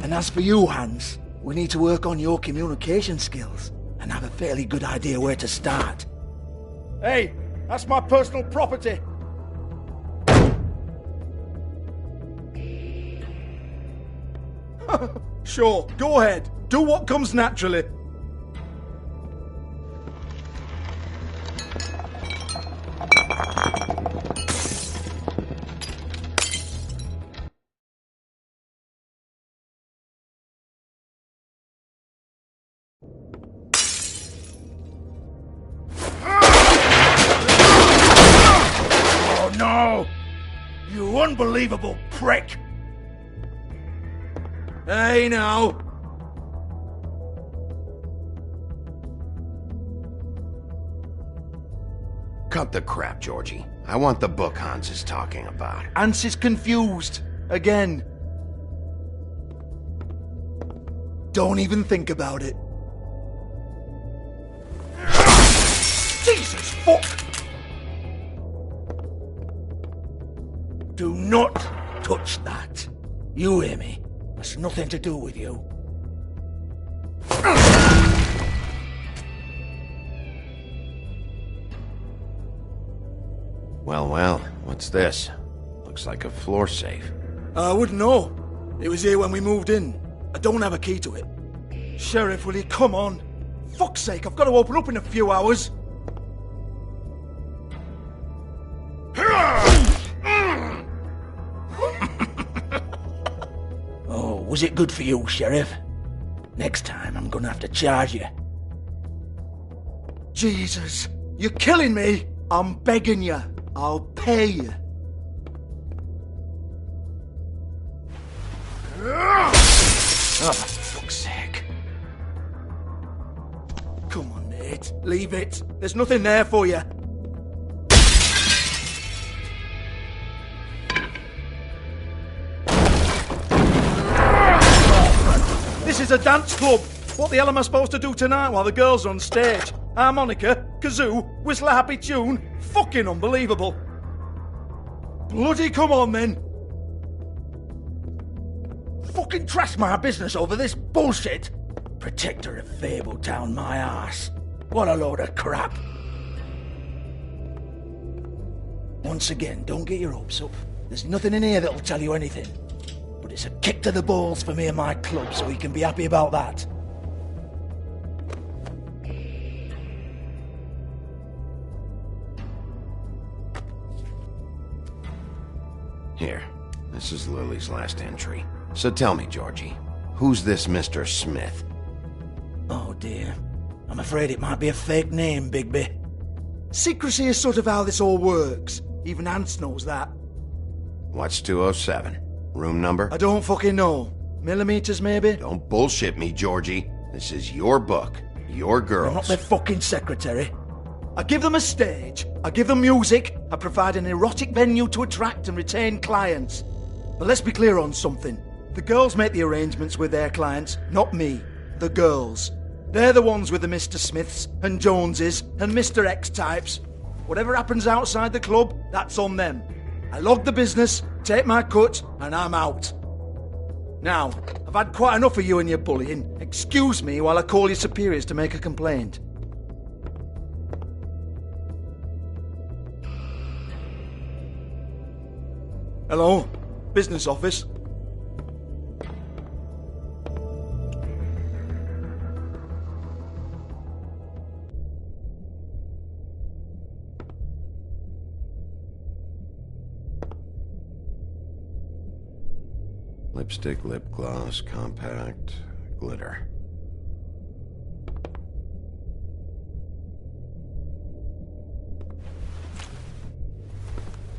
And as for you, Hans, we need to work on your communication skills and have a fairly good idea where to start. Hey, that's my personal property. Sure, go ahead. Do what comes naturally. Oh no! You unbelievable prick! Hey now! Cut the crap, Georgie. I want the book Hans is talking about. Hans is confused. Again. Don't even think about it. Jesus fuck! Do not touch that. You hear me? That's nothing to do with you. Well, what's this? Looks like a floor safe. I wouldn't know. It was here when we moved in. I don't have a key to it. Sheriff, will you come on? Fuck's sake, I've got to open up in a few hours. Oh, was it good for you, Sheriff? Next time I'm gonna have to charge you. Jesus, you're killing me! I'm begging you. I'll pay you. Oh, for fuck's sake. Come on, Nate. Leave it. There's nothing there for you. This is a dance club. What the hell am I supposed to do tonight while the girls are on stage? Harmonica, kazoo, whistle a happy tune? Fucking unbelievable. Bloody come on then. Fucking trash my business over this bullshit. Protector of Fabletown, my ass. What a load of crap. Once again, don't get your hopes up. There's nothing in here that'll tell you anything. But it's a kick to the balls for me and my club, so you can be happy about that. Here, this is Lily's last entry. So tell me, Georgie, who's this Mr. Smith? Oh dear. I'm afraid it might be a fake name, Bigby. Secrecy is sort of how this all works. Even Hans knows that. What's 207? Room number? I don't fucking know. Millimeters, maybe? Don't bullshit me, Georgie. This is your book. Your girls. I'm not their fucking secretary. I give them a stage, I give them music, I provide an erotic venue to attract and retain clients. But let's be clear on something. The girls make the arrangements with their clients, not me. The girls. They're the ones with the Mr. Smiths and Joneses and Mr. X types. Whatever happens outside the club, that's on them. I log the business, take my cut, and I'm out. Now, I've had quite enough of you and your bullying. Excuse me while I call your superiors to make a complaint. Hello? Business office? Lipstick, lip gloss, compact, glitter.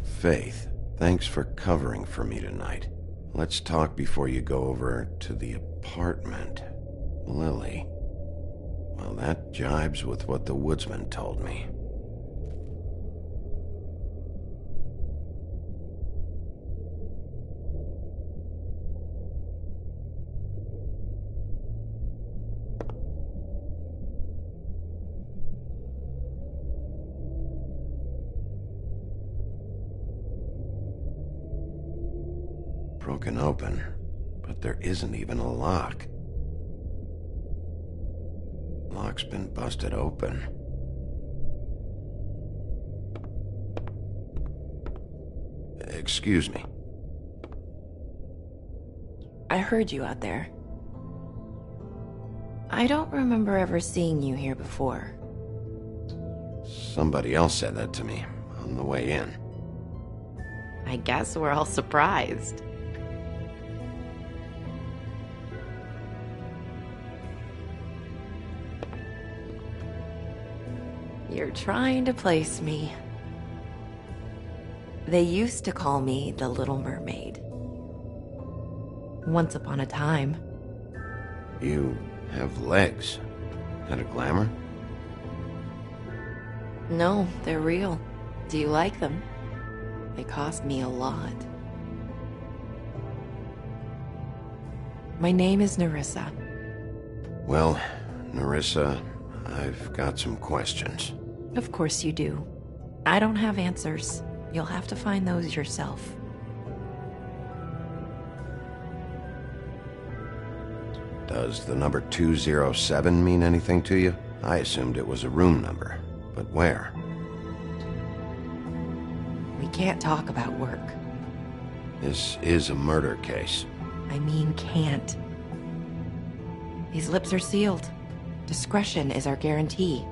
Faith, thanks for covering for me tonight. Let's talk before you go over to the apartment. Lily. Well, that jibes with what the woodsman told me. Broken open, but there isn't even a lock. Lock's been busted open. Excuse me. I heard you out there. I don't remember ever seeing you here before. Somebody else said that to me on the way in. I guess we're all surprised. You're trying to place me. They used to call me the Little Mermaid. Once upon a time. You have legs. That a glamour? No, they're real. Do you like them? They cost me a lot. My name is Nerissa. Well, Nerissa, I've got some questions. Of course you do. I don't have answers. You'll have to find those yourself. Does the number 207 mean anything to you? I assumed it was a room number, but where? We can't talk about work. This is a murder case. I mean can't. These lips are sealed. Discretion is our guarantee.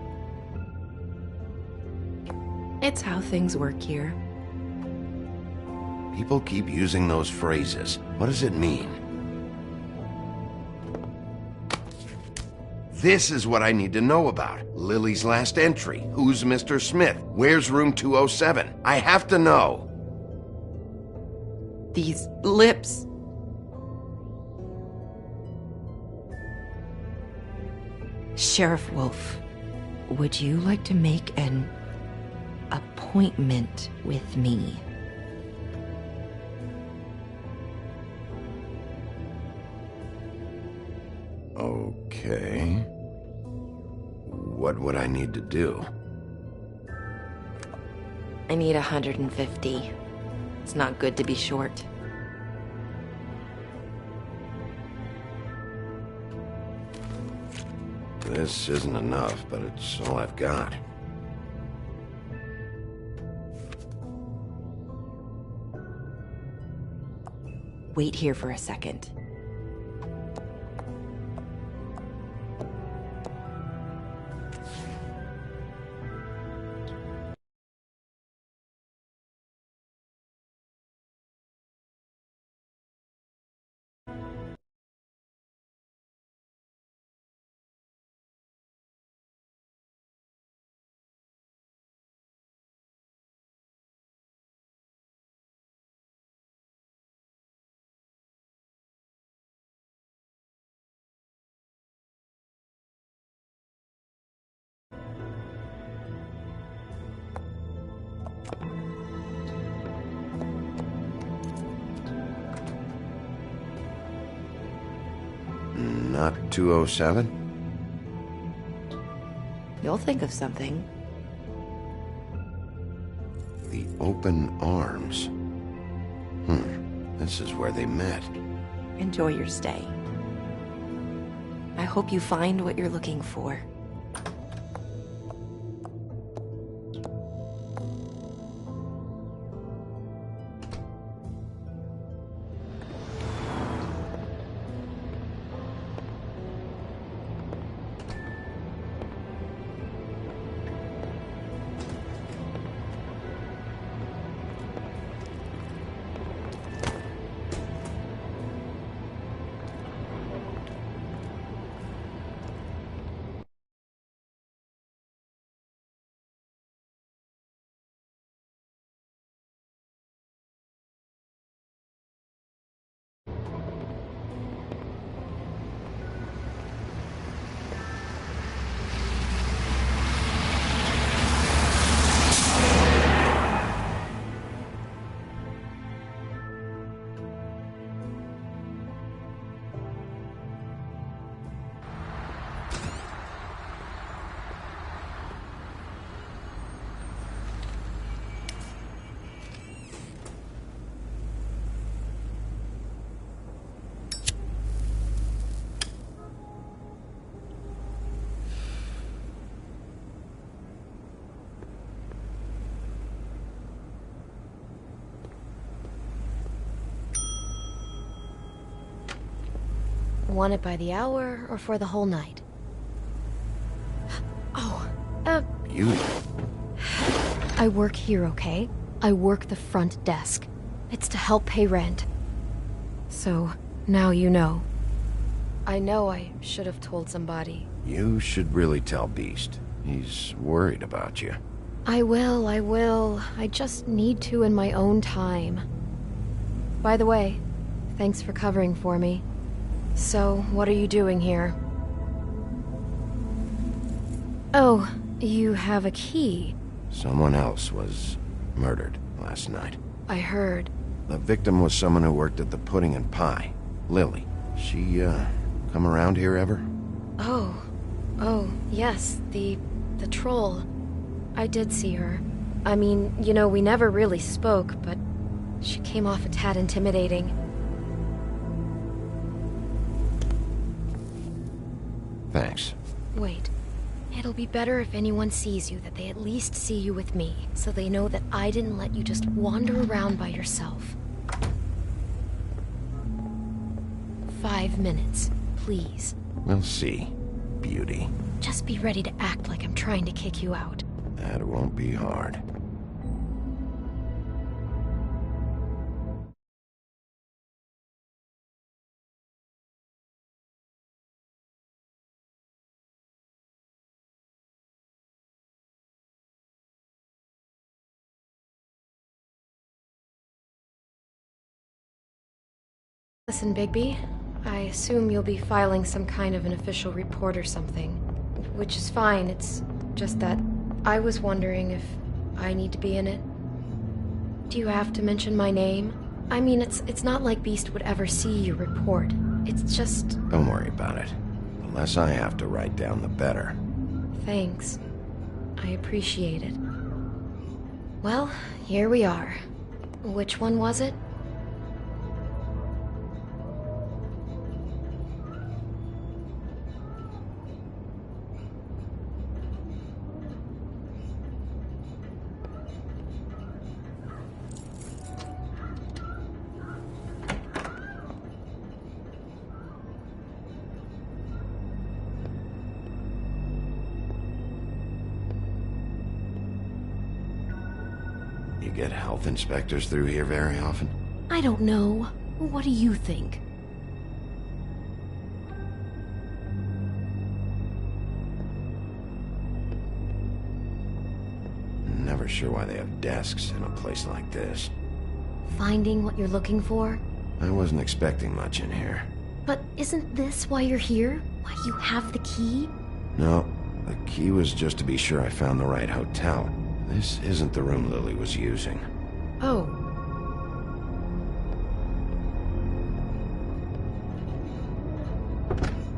It's how things work here. People keep using those phrases. What does it mean? This is what I need to know about. Lily's last entry. Who's Mr. Smith? Where's room 207? I have to know. These lips. Sheriff Wolf, would you like to make an appointment with me? Okay. What would I need to do? I need 150. It's not good to be short. This isn't enough, but it's all I've got. Wait here for a second. Not 207? You'll think of something. The open arms. This is where they met. Enjoy your stay. I hope you find what you're looking for. Want it by the hour or for the whole night? Oh, Beauty. I work here, okay? I work the front desk. It's to help pay rent. So, now you know. I know I should have told somebody. You should really tell Beast. He's worried about you. I will. I just need to in my own time. By the way, thanks for covering for me. So, what are you doing here? Oh, you have a key. Someone else was murdered last night. I heard. The victim was someone who worked at the Pudding and Pie. Lily. She, come around here ever? Oh, yes, the troll. I did see her. I mean, you know, we never really spoke, but she came off a tad intimidating. Thanks. Wait. It'll be better if anyone sees you that they at least see you with me, so they know that I didn't let you just wander around by yourself. 5 minutes, please. We'll see, beauty. Just be ready to act like I'm trying to kick you out. That won't be hard. Listen, Bigby, I assume you'll be filing some kind of an official report or something. Which is fine, it's just that I was wondering if I need to be in it. Do you have to mention my name? I mean, it's not like Beast would ever see your report. It's just... Don't worry about it. The less I have to write down, the better. Thanks. I appreciate it. Well, here we are. Which one was it? You get health inspectors through here very often? I don't know. What do you think? Never sure why they have desks in a place like this. Finding what you're looking for? I wasn't expecting much in here. But isn't this why you're here? Why you have the key? No, the key was just to be sure I found the right hotel. This isn't the room Lily was using. Oh.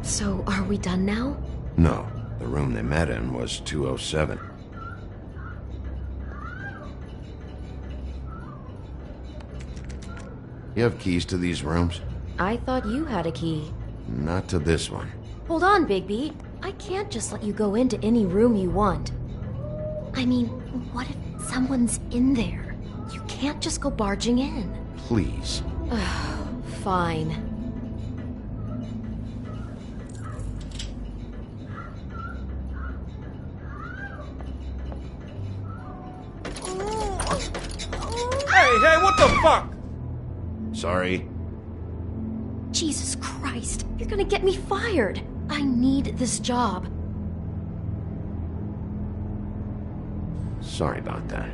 So, are we done now? No, the room they met in was 207. You have keys to these rooms? I thought you had a key. Not to this one. Hold on, Bigby. I can't just let you go into any room you want. I mean, what if someone's in there? You can't just go barging in. Please. Fine. Hey, what the fuck? Sorry. Jesus Christ, you're gonna get me fired. I need this job. Sorry about that.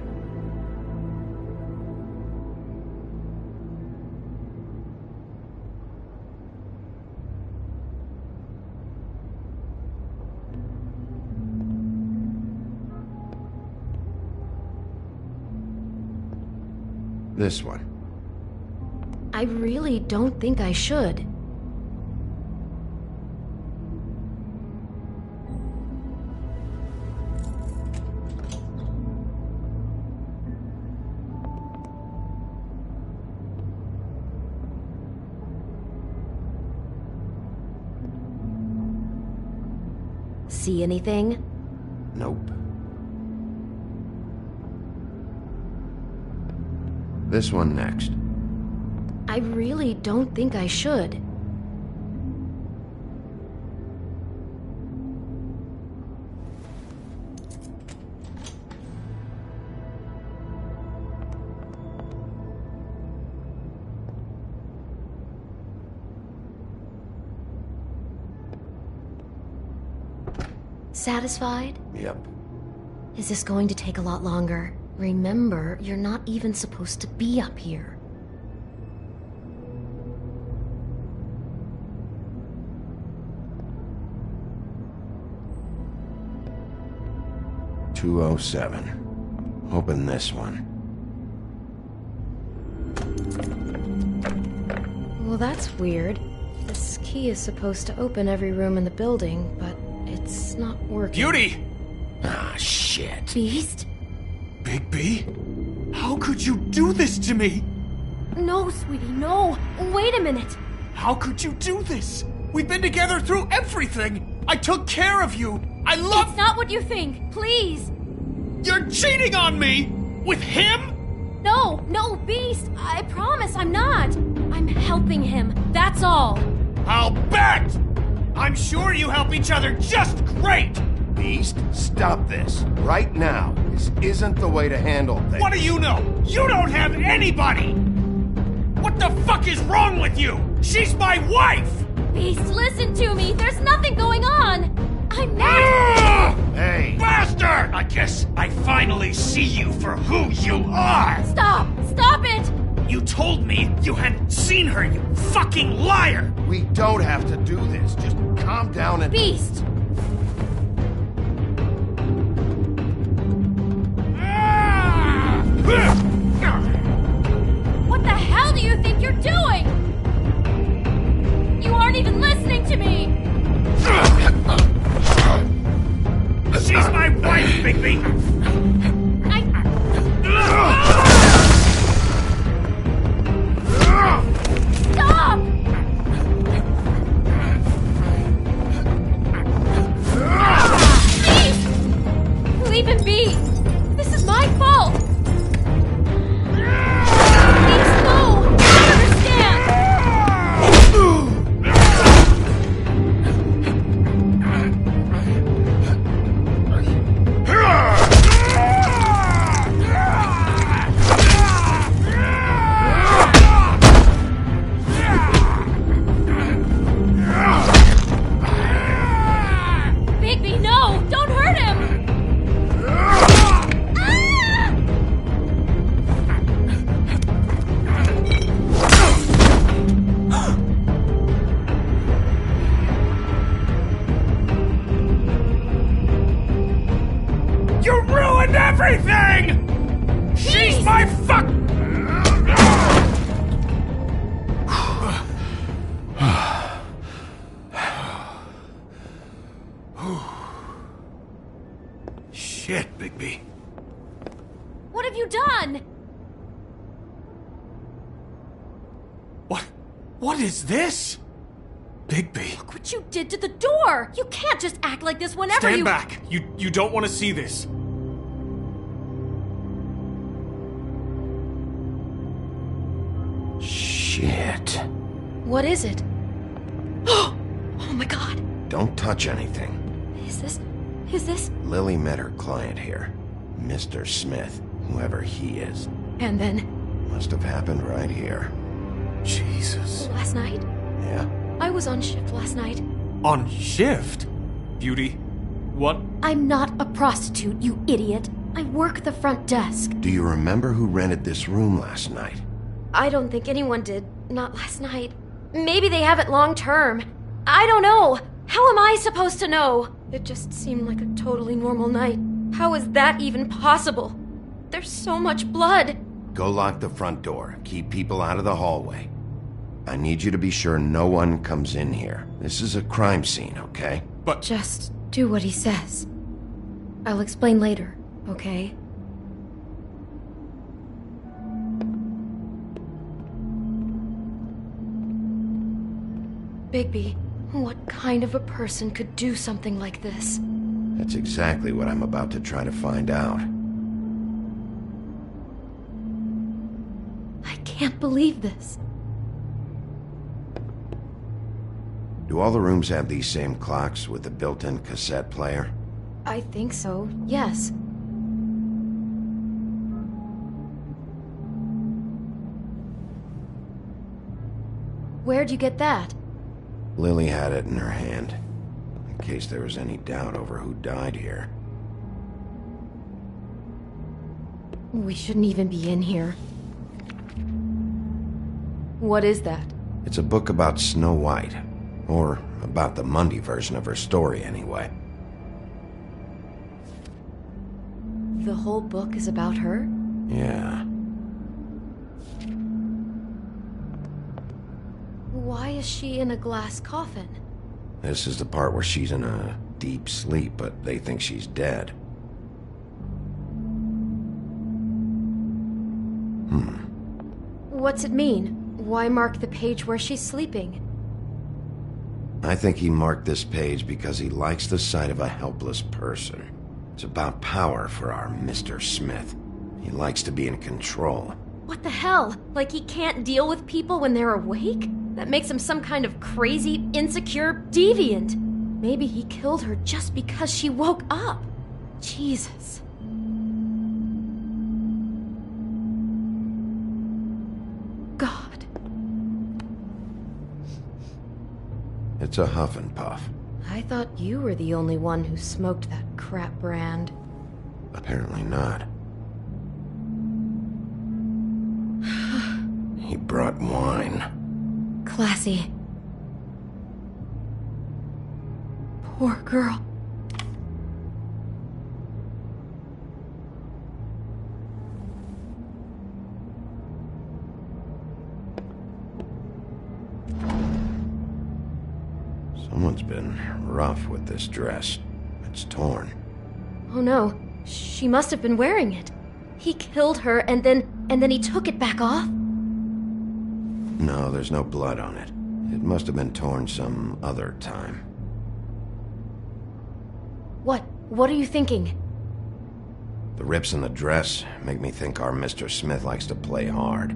This one. I really don't think I should. See anything? Nope. This one next. I really don't think I should. Satisfied? Yep. Is this going to take a lot longer? Remember, you're not even supposed to be up here. .207. Open this one. Well, that's weird. This key is supposed to open every room in the building, but it's not working. Beauty! Ah, shit. Beast? Bigby? How could you do this to me? No, sweetie, no. Wait a minute. How could you do this? We've been together through everything. I took care of you. I love... It's not what you think. Please. You're cheating on me! With him? No, Beast. I promise I'm not. I'm helping him. That's all. I'll bet! I'm sure you help each other just great! Beast, stop this. Right now. This isn't the way to handle things. What do you know? You don't have anybody! What the fuck is wrong with you? She's my wife! Beast, listen to me. There's nothing going on. I'm not... Hey! Bastard! I guess I finally see you for who you are! Stop! Stop it! You told me you hadn't seen her, you fucking liar! We don't have to do this. Just calm down and... Beast! What the hell do you think you're doing? You aren't even listening to me! She's my wife, Bigby! Stop! Beast! Leave him be! This is my fault! Beast, no! You don't understand! Bigby, no! Don't hurt him! You ruined everything! She's my fuck... Shit, Bigby. What have you done? What is this? Bigby. Look what you did to the door! You can't just act like this whenever Stand you... back. You don't want to see this. Shit. What is it? Oh my god. Don't touch anything. Is this? Lily met her client here. Mr. Smith, whoever he is. And then? Must have happened right here. Jesus. Last night? Yeah? I was on shift last night. On shift? Beauty, what? I'm not a prostitute, you idiot. I work the front desk. Do you remember who rented this room last night? I don't think anyone did. Not last night. Maybe they have it long term. I don't know. How am I supposed to know? It just seemed like a totally normal night. How is that even possible? There's so much blood. Go lock the front door. Keep people out of the hallway. I need you to be sure no one comes in here. This is a crime scene, okay? But... Just do what he says. I'll explain later, okay? Bigby, what kind of a person could do something like this? That's exactly what I'm about to try to find out. I can't believe this. Do all the rooms have these same clocks with the built-in cassette player? I think so, yes. Where'd you get that? Lily had it in her hand, in case there was any doubt over who died here. We shouldn't even be in here. What is that? It's a book about Snow White. Or about the Mundy version of her story, anyway. The whole book is about her? Yeah. Why is she in a glass coffin? This is the part where she's in a deep sleep, but they think she's dead. What's it mean? Why mark the page where she's sleeping? I think he marked this page because he likes the sight of a helpless person. It's about power for our Mr. Smith. He likes to be in control. What the hell? Like he can't deal with people when they're awake? That makes him some kind of crazy, insecure deviant. Maybe he killed her just because she woke up. Jesus. God. It's a huff and puff. I thought you were the only one who smoked that crap brand. Apparently not. He brought wine. Classy. Poor girl. Someone's been rough with this dress. It's torn. Oh no, she must have been wearing it. He killed her and then he took it back off? No, there's no blood on it. It must have been torn some other time. What are you thinking? The rips in the dress make me think our Mr. Smith likes to play hard.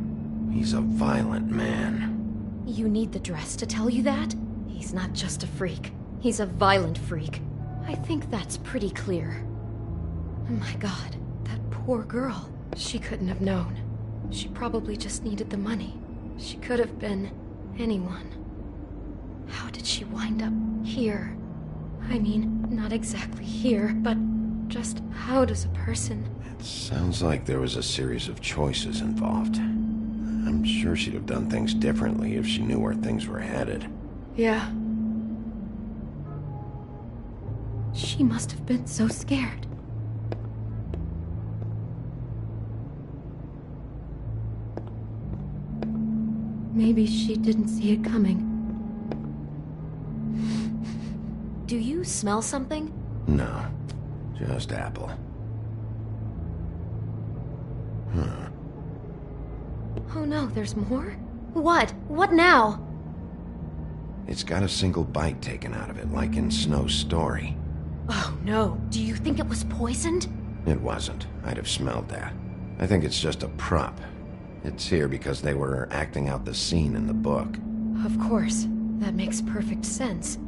He's a violent man. You need the dress to tell you that? He's not just a freak. He's a violent freak. I think that's pretty clear. Oh my God, that poor girl. She couldn't have known. She probably just needed the money. She could have been anyone. How did she wind up here? I mean, not exactly here, but just how does a person... It sounds like there was a series of choices involved. I'm sure she'd have done things differently if she knew where things were headed. Yeah. She must have been so scared. Maybe she didn't see it coming. Do you smell something? No, just apple. Huh. Oh no, there's more? What? What now? It's got a single bite taken out of it, like in Snow's story. Oh no, do you think it was poisoned? It wasn't. I'd have smelled that. I think it's just a prop. It's here because they were acting out the scene in the book. Of course. That makes perfect sense.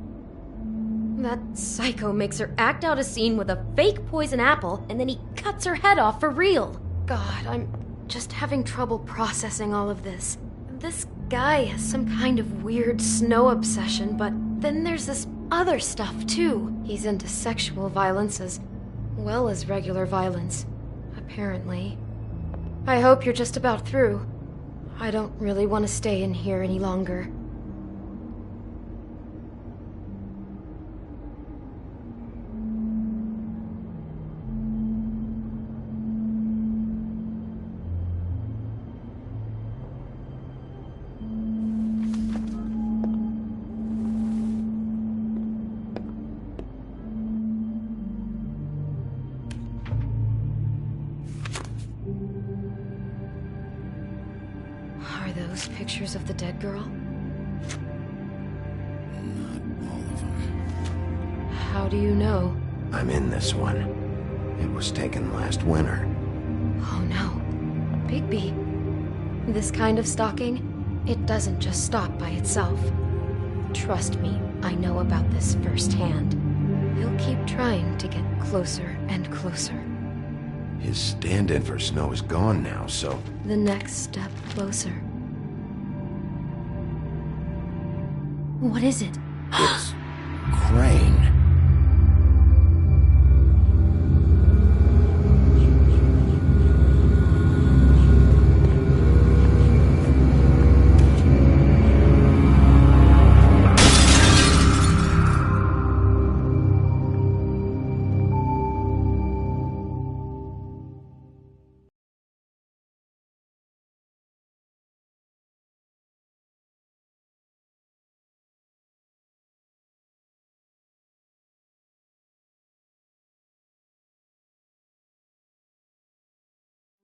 That psycho makes her act out a scene with a fake poison apple, and then he cuts her head off for real. God, I'm just having trouble processing all of this. This guy has some kind of weird snow obsession, but then there's this other stuff too. He's into sexual violence as well as regular violence, apparently. I hope you're just about through. I don't really want to stay in here any longer. Are those pictures of the dead girl? Not all of them. How do you know? I'm in this one. It was taken last winter. Oh no. Bigby. This kind of stalking, it doesn't just stop by itself. Trust me, I know about this firsthand. He'll keep trying to get closer and closer. His stand-in for Snow is gone now, so... The next step closer. What is it? It's... Crane.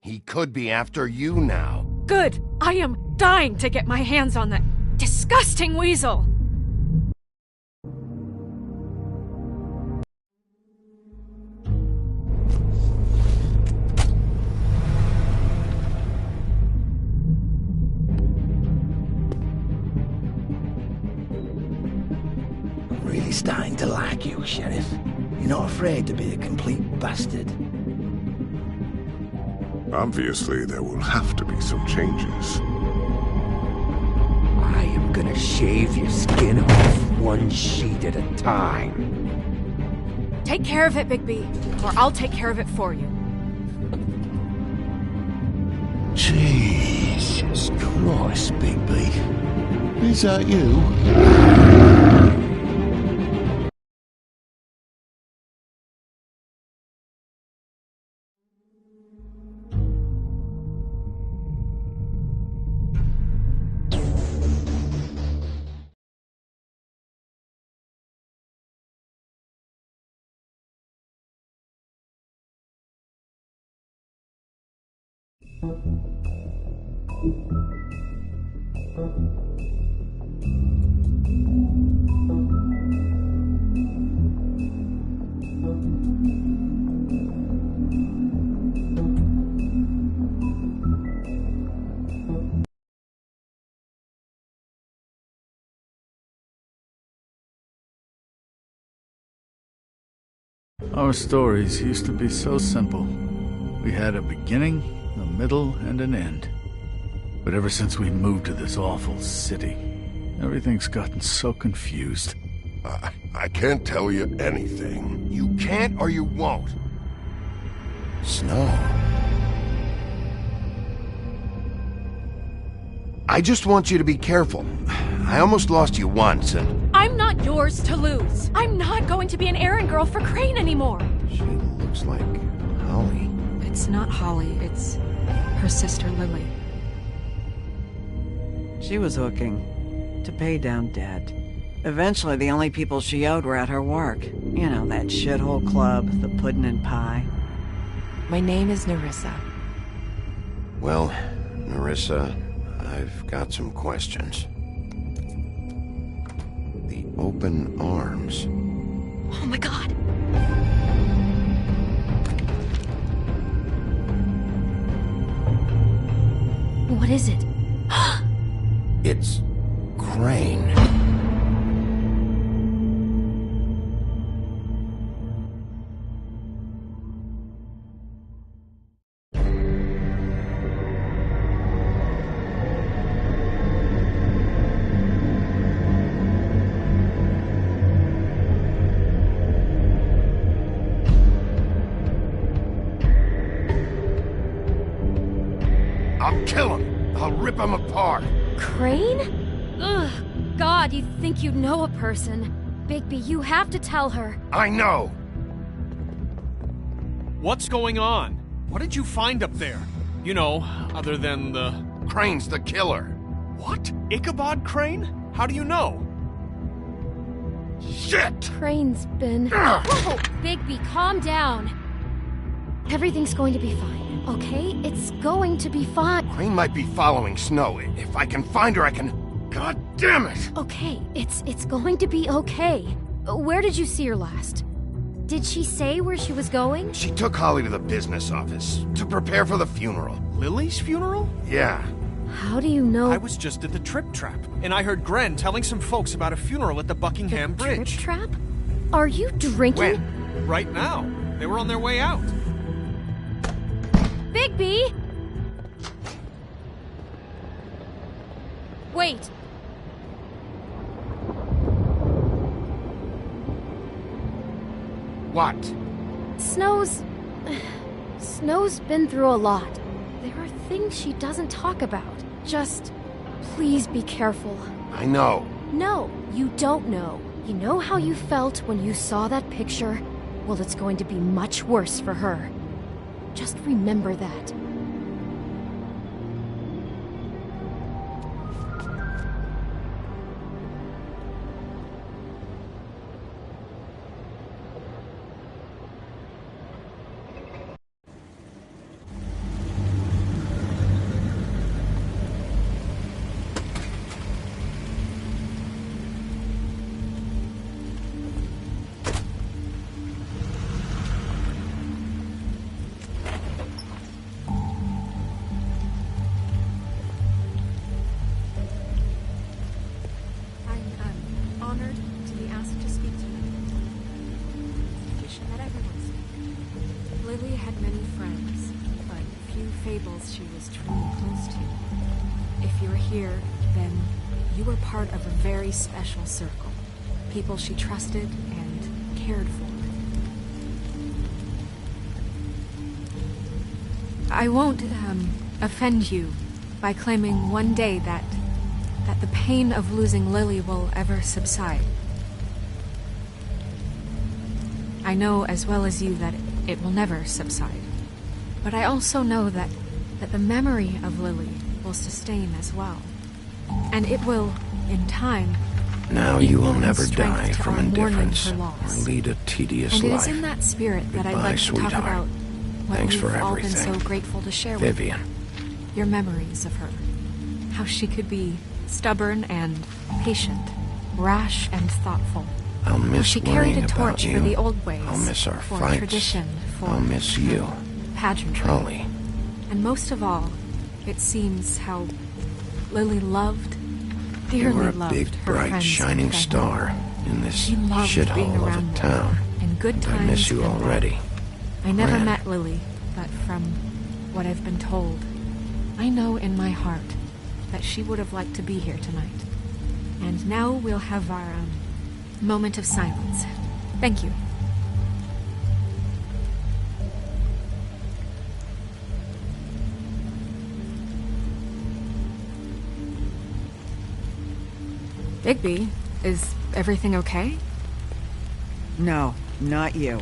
He could be after you now. Good! I am dying to get my hands on that disgusting weasel! I'm really starting to like you, Sheriff. You're not afraid to be a complete bastard. Obviously, there will have to be some changes. I am gonna shave your skin off one sheet at a time. Take care of it, Bigby, or I'll take care of it for you. Jesus Christ, Bigby. Is that you? Our stories used to be so simple. We had a beginning, a middle, and an end. But ever since we moved to this awful city, everything's gotten so confused. I can't tell you anything. You can't or you won't. Snow. I just want you to be careful. I almost lost you once, and... I'm not yours to lose. I'm not going to be an errand girl for Crane anymore. She looks like Holly. It's not Holly, it's her sister Lily. She was hooking to pay down debt. Eventually, the only people she owed were at her work. You know, that shithole club, the pudding and pie. My name is Nerissa. Well, Nerissa, I've got some questions. The open arms. Oh my god! What is it? It's Crane. I'll kill him. I'll rip him apart. Crane? Ugh, God, you'd think you'd know a person. Bigby, you have to tell her. I know. What's going on? What did you find up there? You know, other than the... Crane's the killer. What? Ichabod Crane? How do you know? Shit! Crane's been... Whoa! Bigby, calm down. Everything's going to be fine, okay? It's going to be fine. Crane might be following Snow. If I can find her, I can... God damn it! Okay, it's going to be okay. Where did you see her last? Did she say where she was going? She took Holly to the business office to prepare for the funeral. Lily's funeral? Yeah. How do you know? I was just at the Trip Trap, and I heard Gren telling some folks about a funeral at the Buckingham Bridge. Trip Trap? Are you drinking? When? Right now. They were on their way out. Bigby! Wait. What? Snow's been through a lot. There are things she doesn't talk about. Just, please be careful. I know. No, you don't know. You know how you felt when you saw that picture? Well, it's going to be much worse for her. Just remember that. fables she was truly close to. If you're here, then you were part of a very special circle. People she trusted and cared for. I won't, offend you by claiming one day that the pain of losing Lily will ever subside. I know as well as you that it will never subside. But I also know that the memory of Lily will sustain as well. And it will, in time... Now you will never die to from our mourning indifference her or loss. lead a tedious And life. it is in that spirit that I'd Goodbye, like to talk sweetheart. about what Thanks we've for all been everything. so grateful to share Vivian. with you. Your memories of her. How she could be stubborn and patient, rash and thoughtful. I'll How miss she carried worrying a torch about for you. the old ways. I'll miss our for fights. tradition, for I'll miss you. pageantry. Holly. And most of all, it seems how Lily loved, You dearly were a loved big, her bright, friends shining and star in this She loved being shithole of around a them, town. in good And times I miss you and bad. already. I never Gran. met Lily, but from what I've been told, I know in my heart that she would have liked to be here tonight. And now we'll have our moment of silence. Thank you. Bigby, is everything okay? No, not you.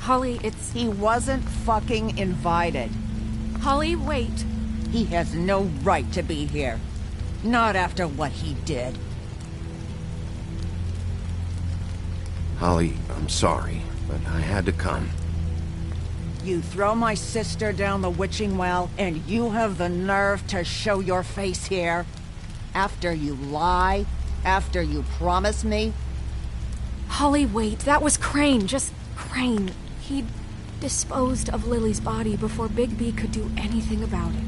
Holly, it's... He wasn't fucking invited. Holly, wait. He has no right to be here. Not after what he did. Holly, I'm sorry, but I had to come. You throw my sister down the witching well, and you have the nerve to show your face here? After you lie? After you promise me? Holly, wait. That was Crane. Just Crane. He'd disposed of Lily's body before Bigby could do anything about it.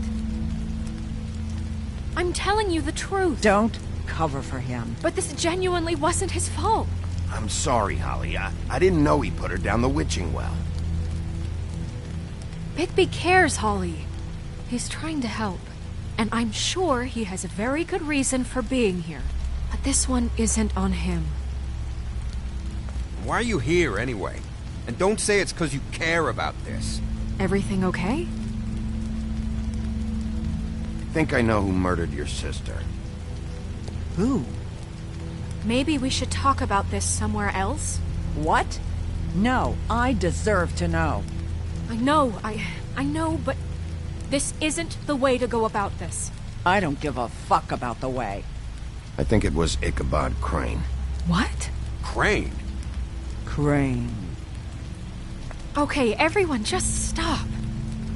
I'm telling you the truth. Don't cover for him. But this genuinely wasn't his fault. I'm sorry, Holly. I didn't know he put her down the witching well. Bigby cares, Holly. He's trying to help. And I'm sure he has a very good reason for being here. But this one isn't on him. Why are you here, anyway? And don't say it's because you care about this. Everything okay? I think I know who murdered your sister. Who? Maybe we should talk about this somewhere else? What? No, I deserve to know. I know, but this isn't the way to go about this. I don't give a fuck about the way. I think it was Ichabod Crane. What? Crane? Crane. Okay, everyone, just stop.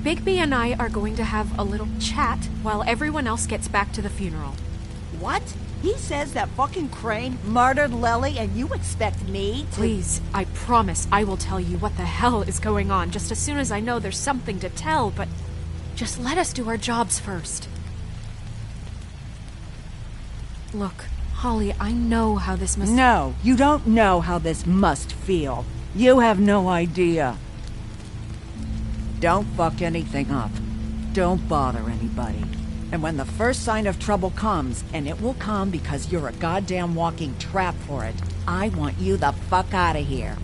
Bigby and I are going to have a little chat while everyone else gets back to the funeral. What? He says that fucking Crane murdered Lily and you expect me to... Please, I promise I will tell you what the hell is going on just as soon as I know there's something to tell, but just let us do our jobs first. Look, Holly, I know how this must... No, you don't know how this must feel. You have no idea. Don't fuck anything up. Don't bother anybody. And when the first sign of trouble comes, and it will come because you're a goddamn walking trap for it, I want you the fuck out of here.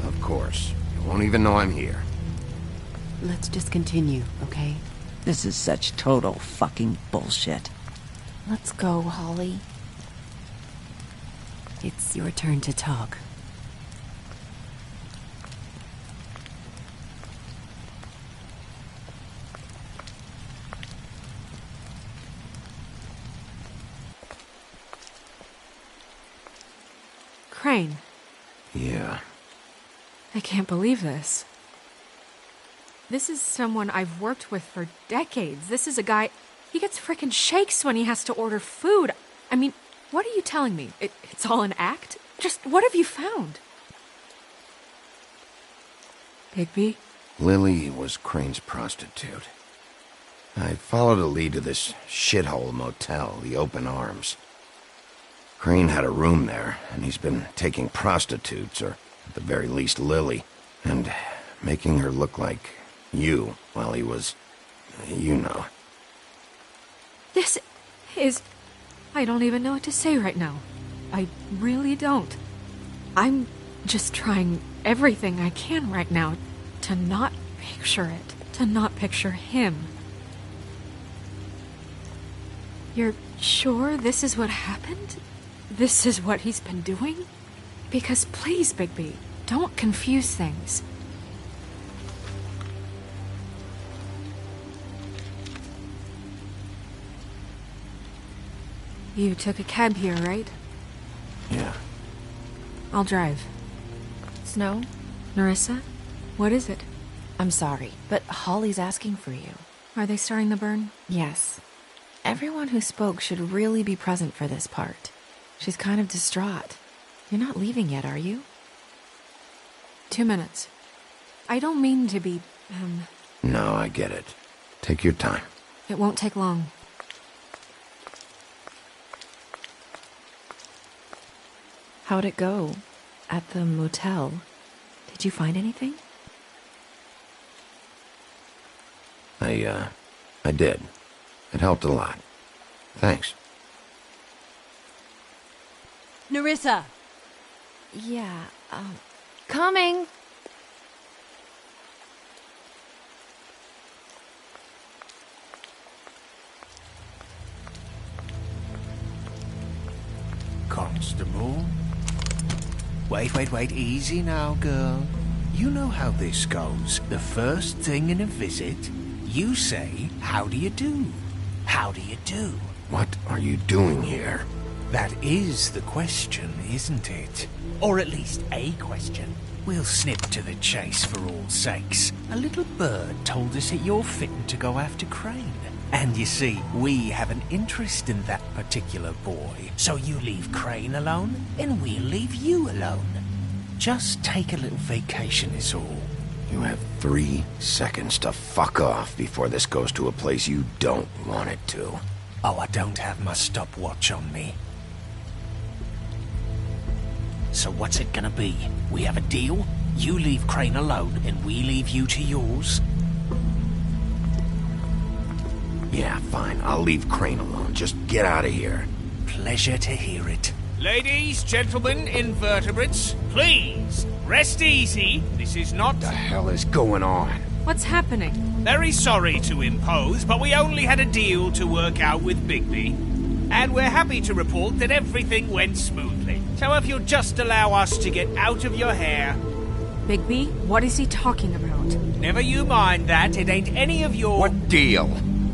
Of course. You won't even know I'm here. Let's just continue, okay? This is such total fucking bullshit. Let's go, Holly. It's your turn to talk. Crane. Yeah. I can't believe this. This is someone I've worked with for decades. This is a guy... He gets frickin' shakes when he has to order food. I mean, what are you telling me? It's all an act? Just what have you found? Bigby? Lily was Crane's prostitute. I followed a lead to this shithole motel, the Open Arms. Crane had a room there, and he's been taking prostitutes, or at the very least Lily, and making her look like you while he was... you know. This is... I don't even know what to say right now. I really don't. I'm just trying everything I can right now to not picture it, to not picture him. You're sure this is what happened? This is what he's been doing? Because please, Bigby, don't confuse things. You took a cab here, right? Yeah. I'll drive. Snow? Nerissa? What is it? I'm sorry, but Holly's asking for you. Are they starting the burn? Yes. Everyone who spoke should really be present for this part. She's kind of distraught. You're not leaving yet, are you? 2 minutes. I don't mean to be, No, I get it. Take your time. It won't take long. How'd it go? At the motel? Did you find anything? I did. It helped a lot. Thanks. Nerissa! Yeah, coming! Constable? Wait, easy now, girl. You know how this goes. The first thing in a visit, you say, how do you do? How do you do? What are you doing here? That is the question, isn't it? Or at least a question. We'll snip to the chase for all sakes. A little bird told us that you're fitting to go after Crane. And you see, we have an interest in that particular boy. So you leave Crane alone, and we'll leave you alone. Just take a little vacation is all. You have 3 seconds to fuck off before this goes to a place you don't want it to. Oh, I don't have my stopwatch on me. So what's it gonna be? We have a deal? You leave Crane alone, and we leave you to yours? Yeah, fine. I'll leave Crane alone. Just get out of here. Pleasure to hear it. Ladies, gentlemen, invertebrates, please, rest easy. This is not... What the hell is going on? What's happening? Very sorry to impose, but we only had a deal to work out with Bigby. And we're happy to report that everything went smoothly. So if you'll just allow us to get out of your hair... Bigby, what is he talking about? Never you mind that. It ain't any of your... What deal?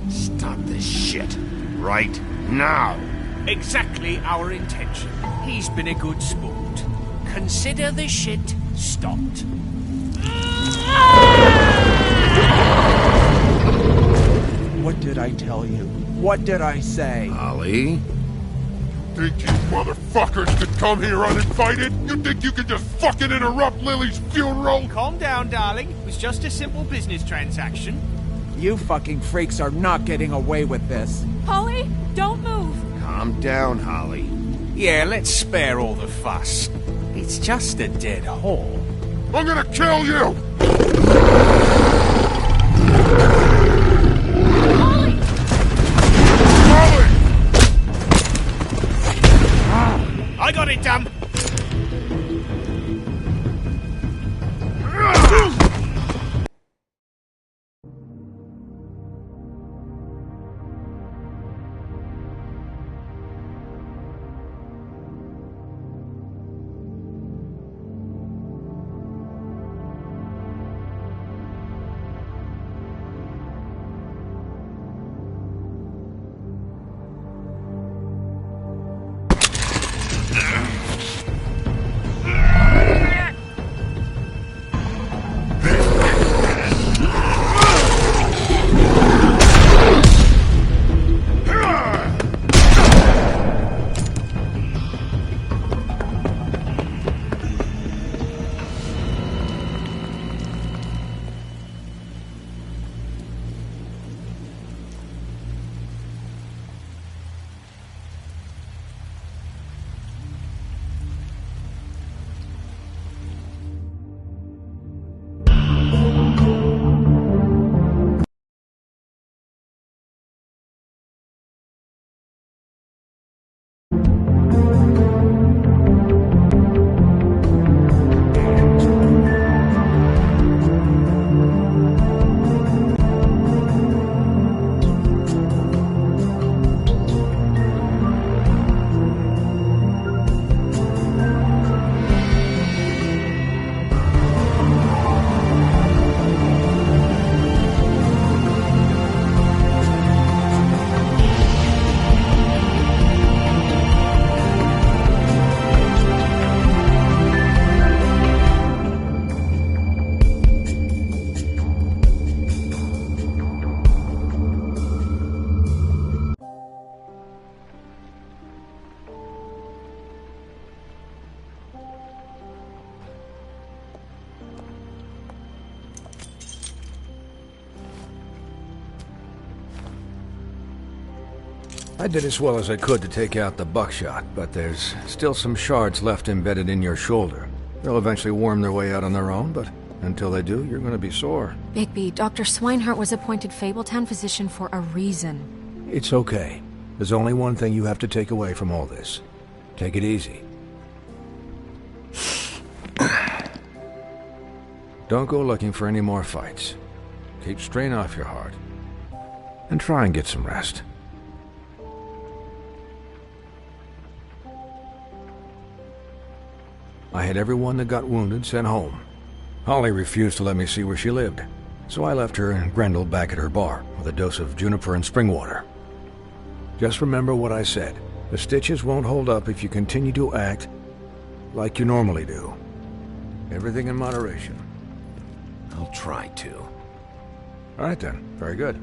Stop this shit. Right now. Exactly our intention. He's been a good sport. Consider the shit stopped. What did I tell you? What did I say? Ollie? Think you motherfuckers could come here uninvited? You think you could just fucking interrupt Lily's funeral? Calm down, darling. It was just a simple business transaction. You fucking freaks are not getting away with this. Holly, don't move. Calm down, Holly. Yeah, let's spare all the fuss. It's just a dead hole. I'm gonna kill you! Holly! I got it, damn! I did as well as I could to take out the buckshot, but there's still some shards left embedded in your shoulder. They'll eventually worm their way out on their own, but until they do, you're gonna be sore. Bigby, Dr. Swinehart was appointed Fabletown physician for a reason. It's okay. There's only one thing you have to take away from all this. Take it easy. Don't go looking for any more fights. Keep strain off your heart. And try and get some rest. I had everyone that got wounded sent home. Holly refused to let me see where she lived, so I left her and Grendel back at her bar with a dose of juniper and spring water. Just remember what I said. The stitches won't hold up if you continue to act like you normally do. Everything in moderation. I'll try to. All right then. Very good.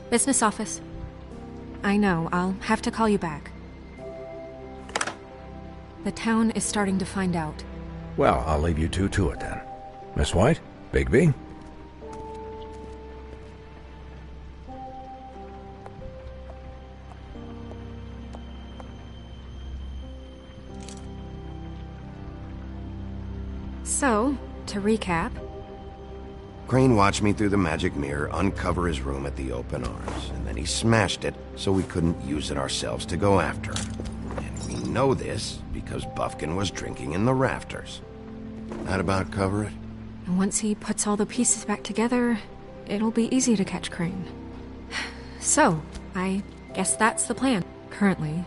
Business office. I know, I'll have to call you back. The town is starting to find out. Well, I'll leave you two to it then. Miss White? Bigby? So, to recap... Crane watched me through the magic mirror uncover his room at the open arms, and then he smashed it so we couldn't use it ourselves to go after him. And we know this because Buffkin was drinking in the rafters. That about cover it? And once he puts all the pieces back together, it'll be easy to catch Crane. So, I guess that's the plan, currently.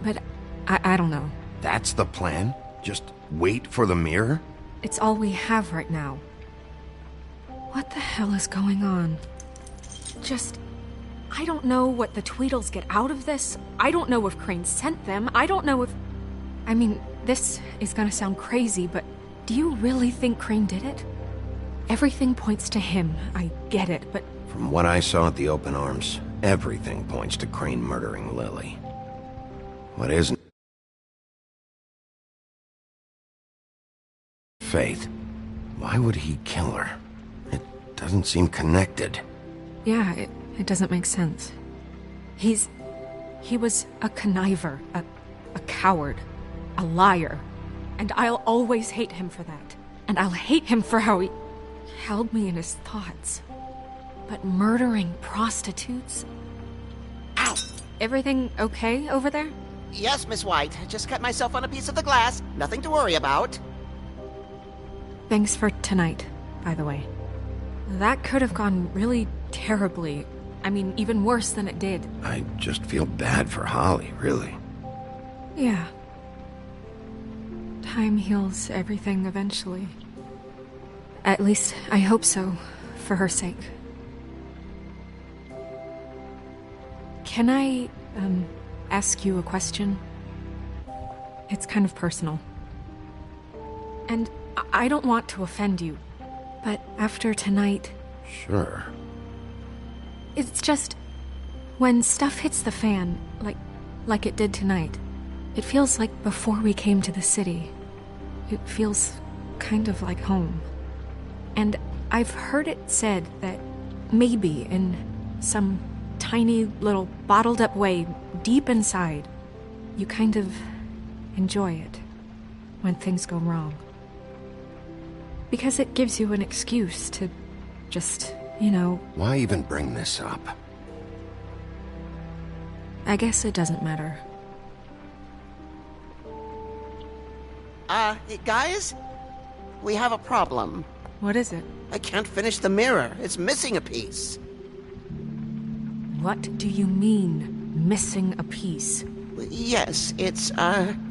But I don't know. That's the plan? Just wait for the mirror? It's all we have right now. What the hell is going on? I don't know what the Tweedles get out of this. I don't know if Crane sent them. I don't know if... I mean, this is gonna sound crazy, but do you really think Crane did it? Everything points to him. I get it, but... From what I saw at the open arms, everything points to Crane murdering Lily. What isn't? Faith. Why would he kill her? It doesn't seem connected. Yeah, it doesn't make sense. He was a conniver, a coward, a liar. And I'll always hate him for that. And I'll hate him for how he held me in his thoughts. But murdering prostitutes? Ow! Everything okay over there? Yes, Miss White. Just cut myself on a piece of the glass. Nothing to worry about. Thanks for tonight, by the way. That could have gone really terribly. I mean, even worse than it did. I just feel bad for Holly, really. Yeah. Time heals everything eventually. At least, I hope so, for her sake. Can I, ask you a question? It's kind of personal. And I don't want to offend you, but after tonight... Sure. It's just... when stuff hits the fan, like it did tonight, it feels like before we came to the city. It feels kind of like home. And I've heard it said that maybe in some tiny little bottled up way deep inside, you kind of enjoy it when things go wrong. Because it gives you an excuse to just, you know... Why even bring this up? I guess it doesn't matter. Guys? We have a problem. What is it? I can't finish the mirror. It's missing a piece. What do you mean, missing a piece? Yes, it's,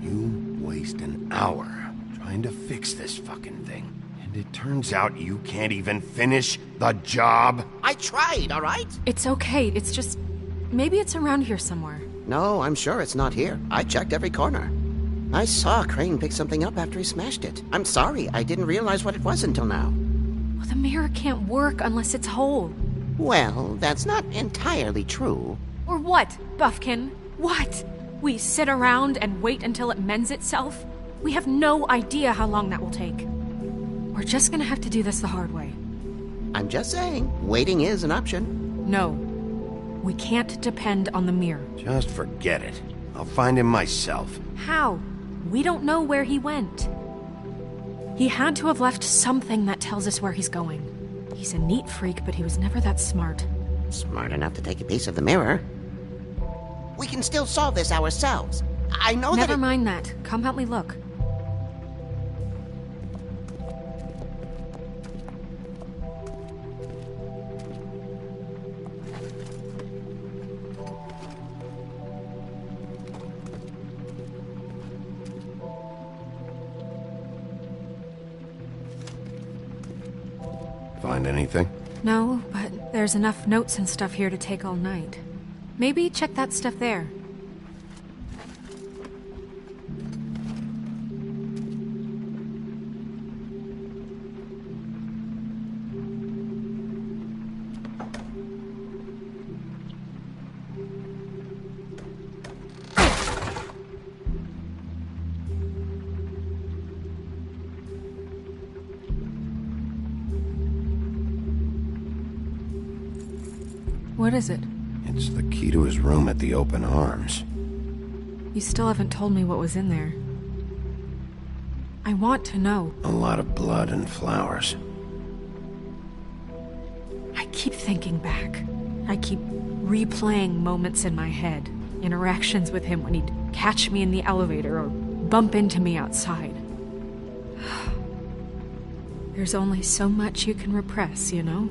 You waste an hour trying to fix this fucking thing. And it turns out you can't even finish the job. I tried, all right? It's okay. It's just... maybe it's around here somewhere. No, I'm sure it's not here. I checked every corner. I saw Crane pick something up after he smashed it. I'm sorry, I didn't realize what it was until now. Well, the mirror can't work unless it's whole. Well, that's not entirely true. Or what, Buffkin? What? We sit around and wait until it mends itself? We have no idea how long that will take. We're just gonna have to do this the hard way. I'm just saying, waiting is an option. No. We can't depend on the mirror. Just forget it. I'll find him myself. How? We don't know where he went. He had to have left something that tells us where he's going. He's a neat freak, but he was never that smart. Smart enough to take a piece of the mirror. We can still solve this ourselves. I know that. Never mind that. Come help me look. Find anything? No, but there's enough notes and stuff here to take all night. Maybe check that stuff there. What is it? It's the key to his room at the Open Arms. You still haven't told me what was in there. I want to know. A lot of blood and flowers. I keep thinking back. I keep replaying moments in my head. Interactions with him when he'd catch me in the elevator or bump into me outside. There's only so much you can repress, you know?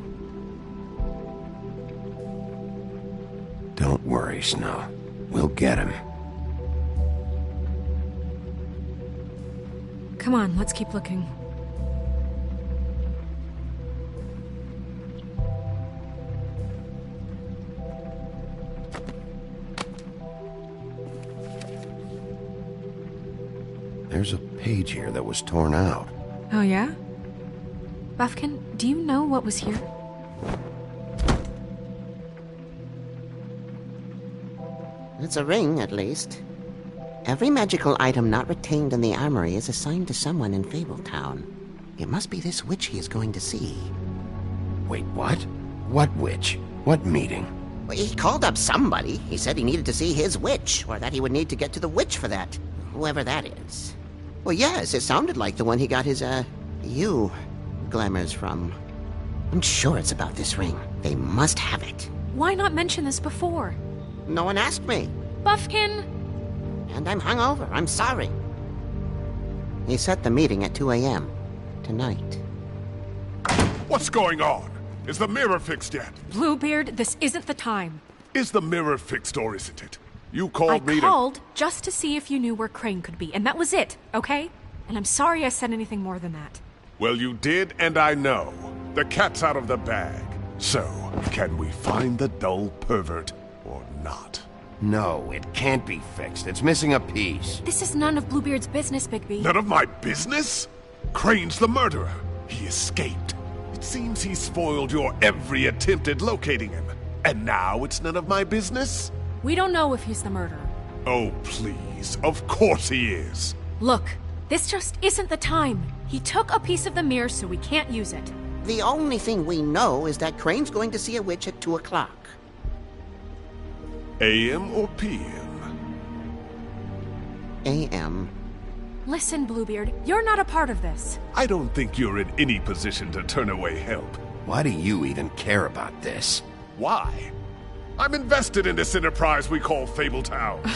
Don't worry, Snow. We'll get him. Come on, let's keep looking. There's a page here that was torn out. Oh, yeah? Buffkin, do you know what was here? It's a ring, at least. Every magical item not retained in the armory is assigned to someone in Fabletown. It must be this witch he is going to see. Wait, what? What witch? What meeting? Well, he called up somebody. He said he needed to see his witch, or that he would need to get to the witch for that. Whoever that is. Well, yes, it sounded like the one he got his, glamours from. I'm sure it's about this ring. They must have it. Why not mention this before? No one asked me. Buffkin! And I'm hungover. I'm sorry. He set the meeting at 2 a.m. tonight. What's going on? Is the mirror fixed yet? Bluebeard, this isn't the time. Is the mirror fixed or isn't it? You called me I called just to see if you knew where Crane could be, and that was it, okay? And I'm sorry I said anything more than that. Well, you did, and I know. The cat's out of the bag. So, can we find the dull pervert or not? No, it can't be fixed. It's missing a piece. This is none of Bluebeard's business, Bigby. None of my business? Crane's the murderer. He escaped. It seems he spoiled your every attempt at locating him. And now it's none of my business? We don't know if he's the murderer. Oh, please. Of course he is. Look, this just isn't the time. He took a piece of the mirror, so we can't use it. The only thing we know is that Crane's going to see a witch at 2 o'clock. AM or PM? AM. Listen, Bluebeard, you're not a part of this. I don't think you're in any position to turn away help. Why do you even care about this? Why? I'm invested in this enterprise we call Fabletown.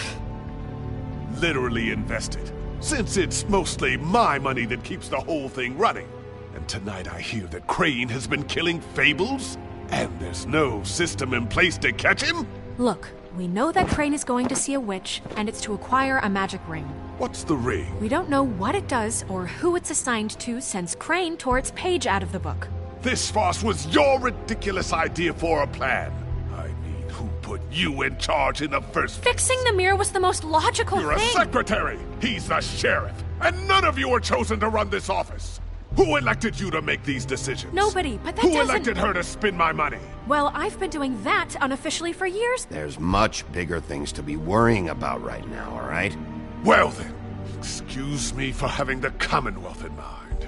Literally invested. Since it's mostly my money that keeps the whole thing running. And tonight I hear that Crane has been killing fables? And there's no system in place to catch him? Look, we know that Crane is going to see a witch, and it's to acquire a magic ring. What's the ring? We don't know what it does or who it's assigned to since Crane tore its page out of the book. This farce was your ridiculous idea for a plan. I mean, who put you in charge in the first place? Fixing the mirror was the most logical You're thing. a secretary. He's the sheriff. And none of you were chosen to run this office. Who elected you to make these decisions? Nobody, but that Who doesn't... elected her to spend my money? Well, I've been doing that unofficially for years. There's much bigger things to be worrying about right now, all right? Well then, excuse me for having the Commonwealth in mind.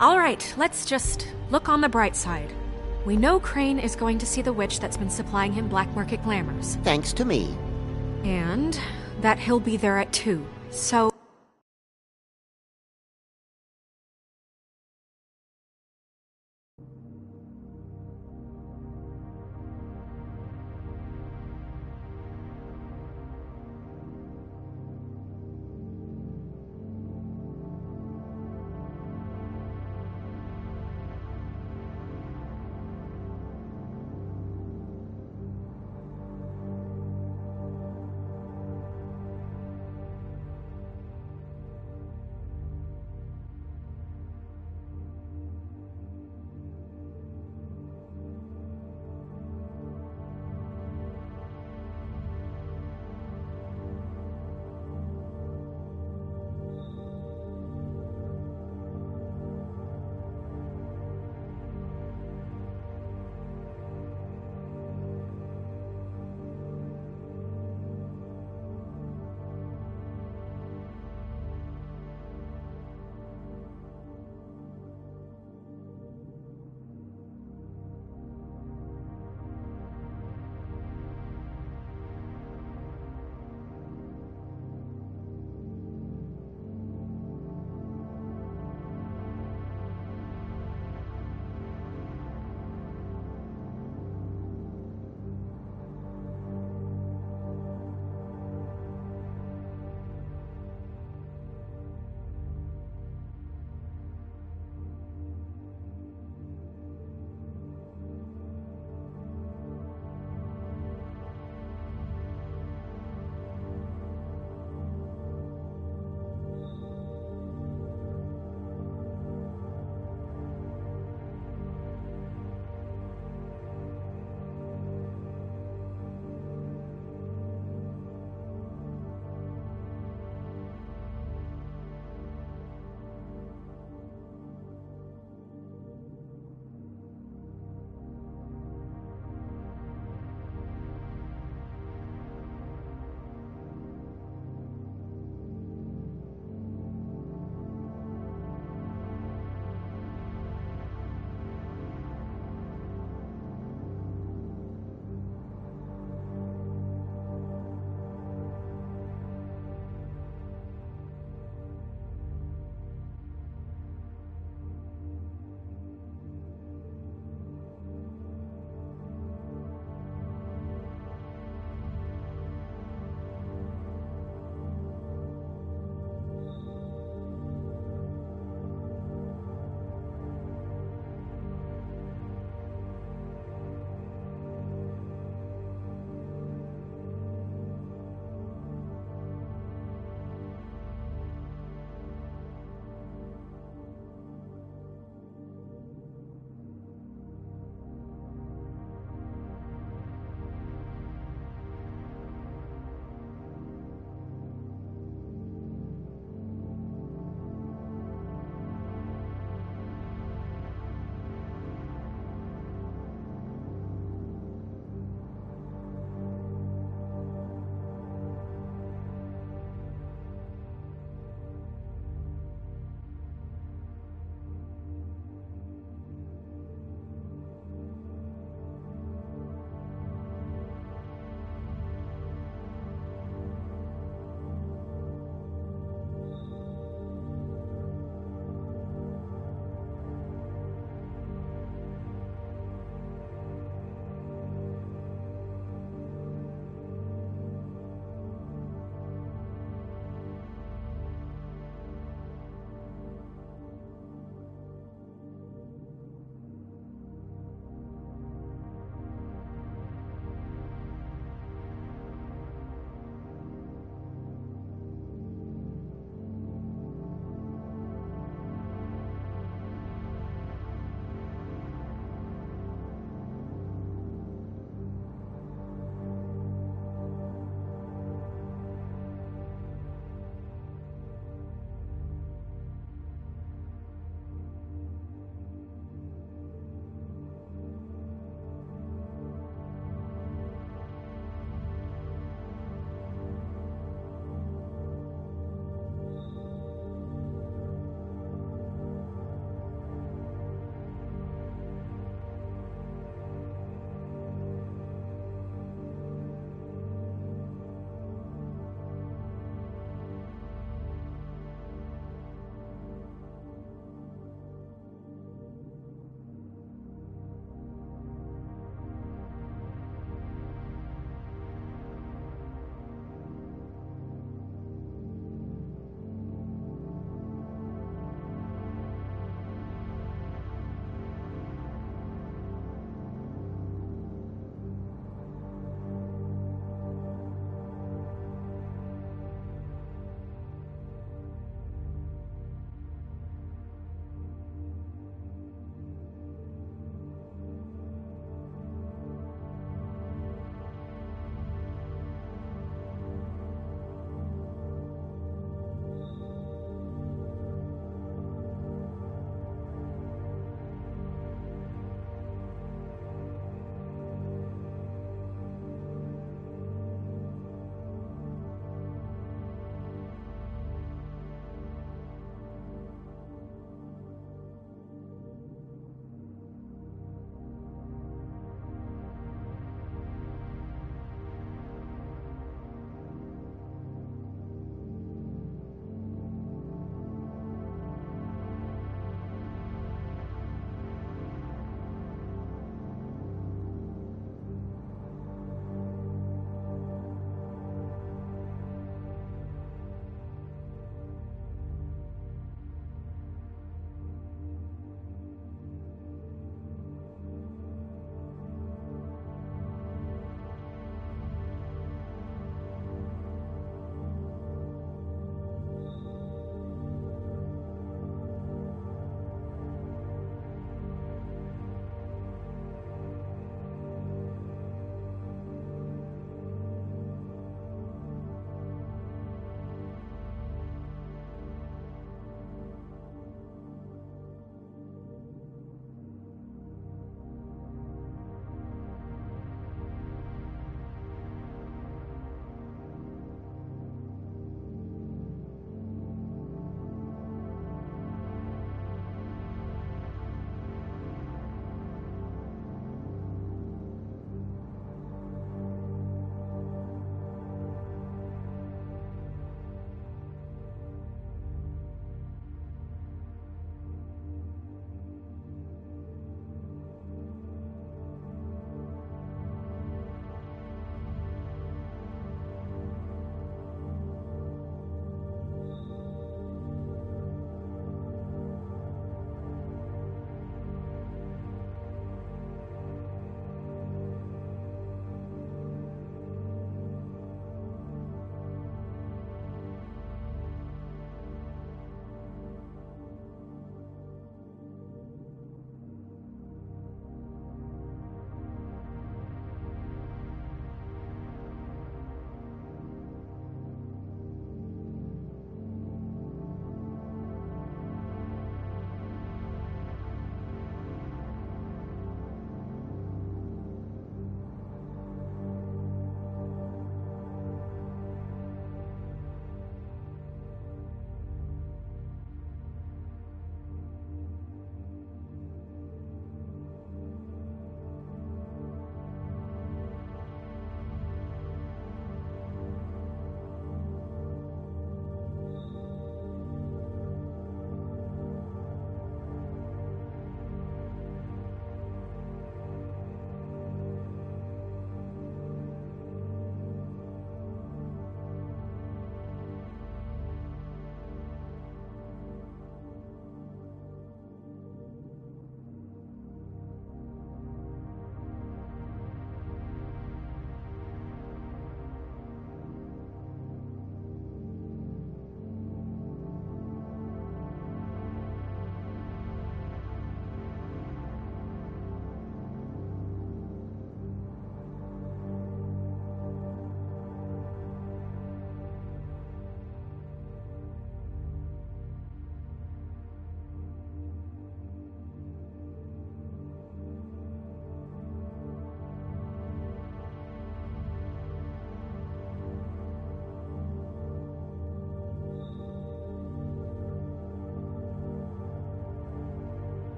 All right, let's just look on the bright side. We know Crane is going to see the witch that's been supplying him black market glamours. Thanks to me. And that he'll be there at 2. So...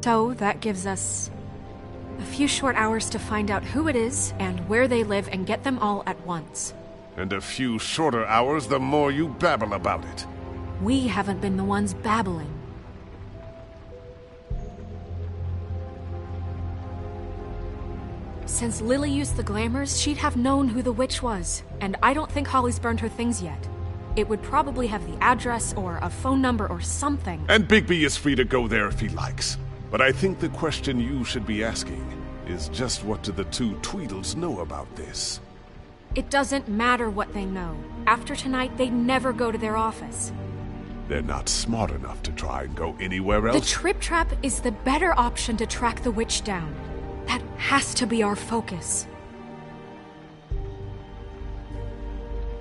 So that gives us a few short hours to find out who it is and where they live and get them all at once. And a few shorter hours the more you babble about it. We haven't been the ones babbling. Since Lily used the glamours, she'd have known who the witch was, and I don't think Holly's burned her things yet. It would probably have the address or a phone number or something. And Bigby is free to go there if he likes. But I think the question you should be asking is just what do the two Tweedles know about this? It doesn't matter what they know. After tonight, they'd never go to their office. They're not smart enough to try and go anywhere else. The Trip Trap is the better option to track the witch down. That has to be our focus.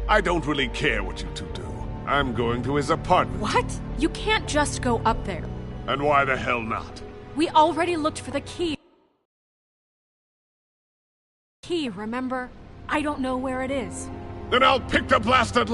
I don't really care what you two do. I'm going to his apartment. What? You can't just go up there. And why the hell not? We already looked for the key. Remember? I don't know where it is. Then I'll pick the blasted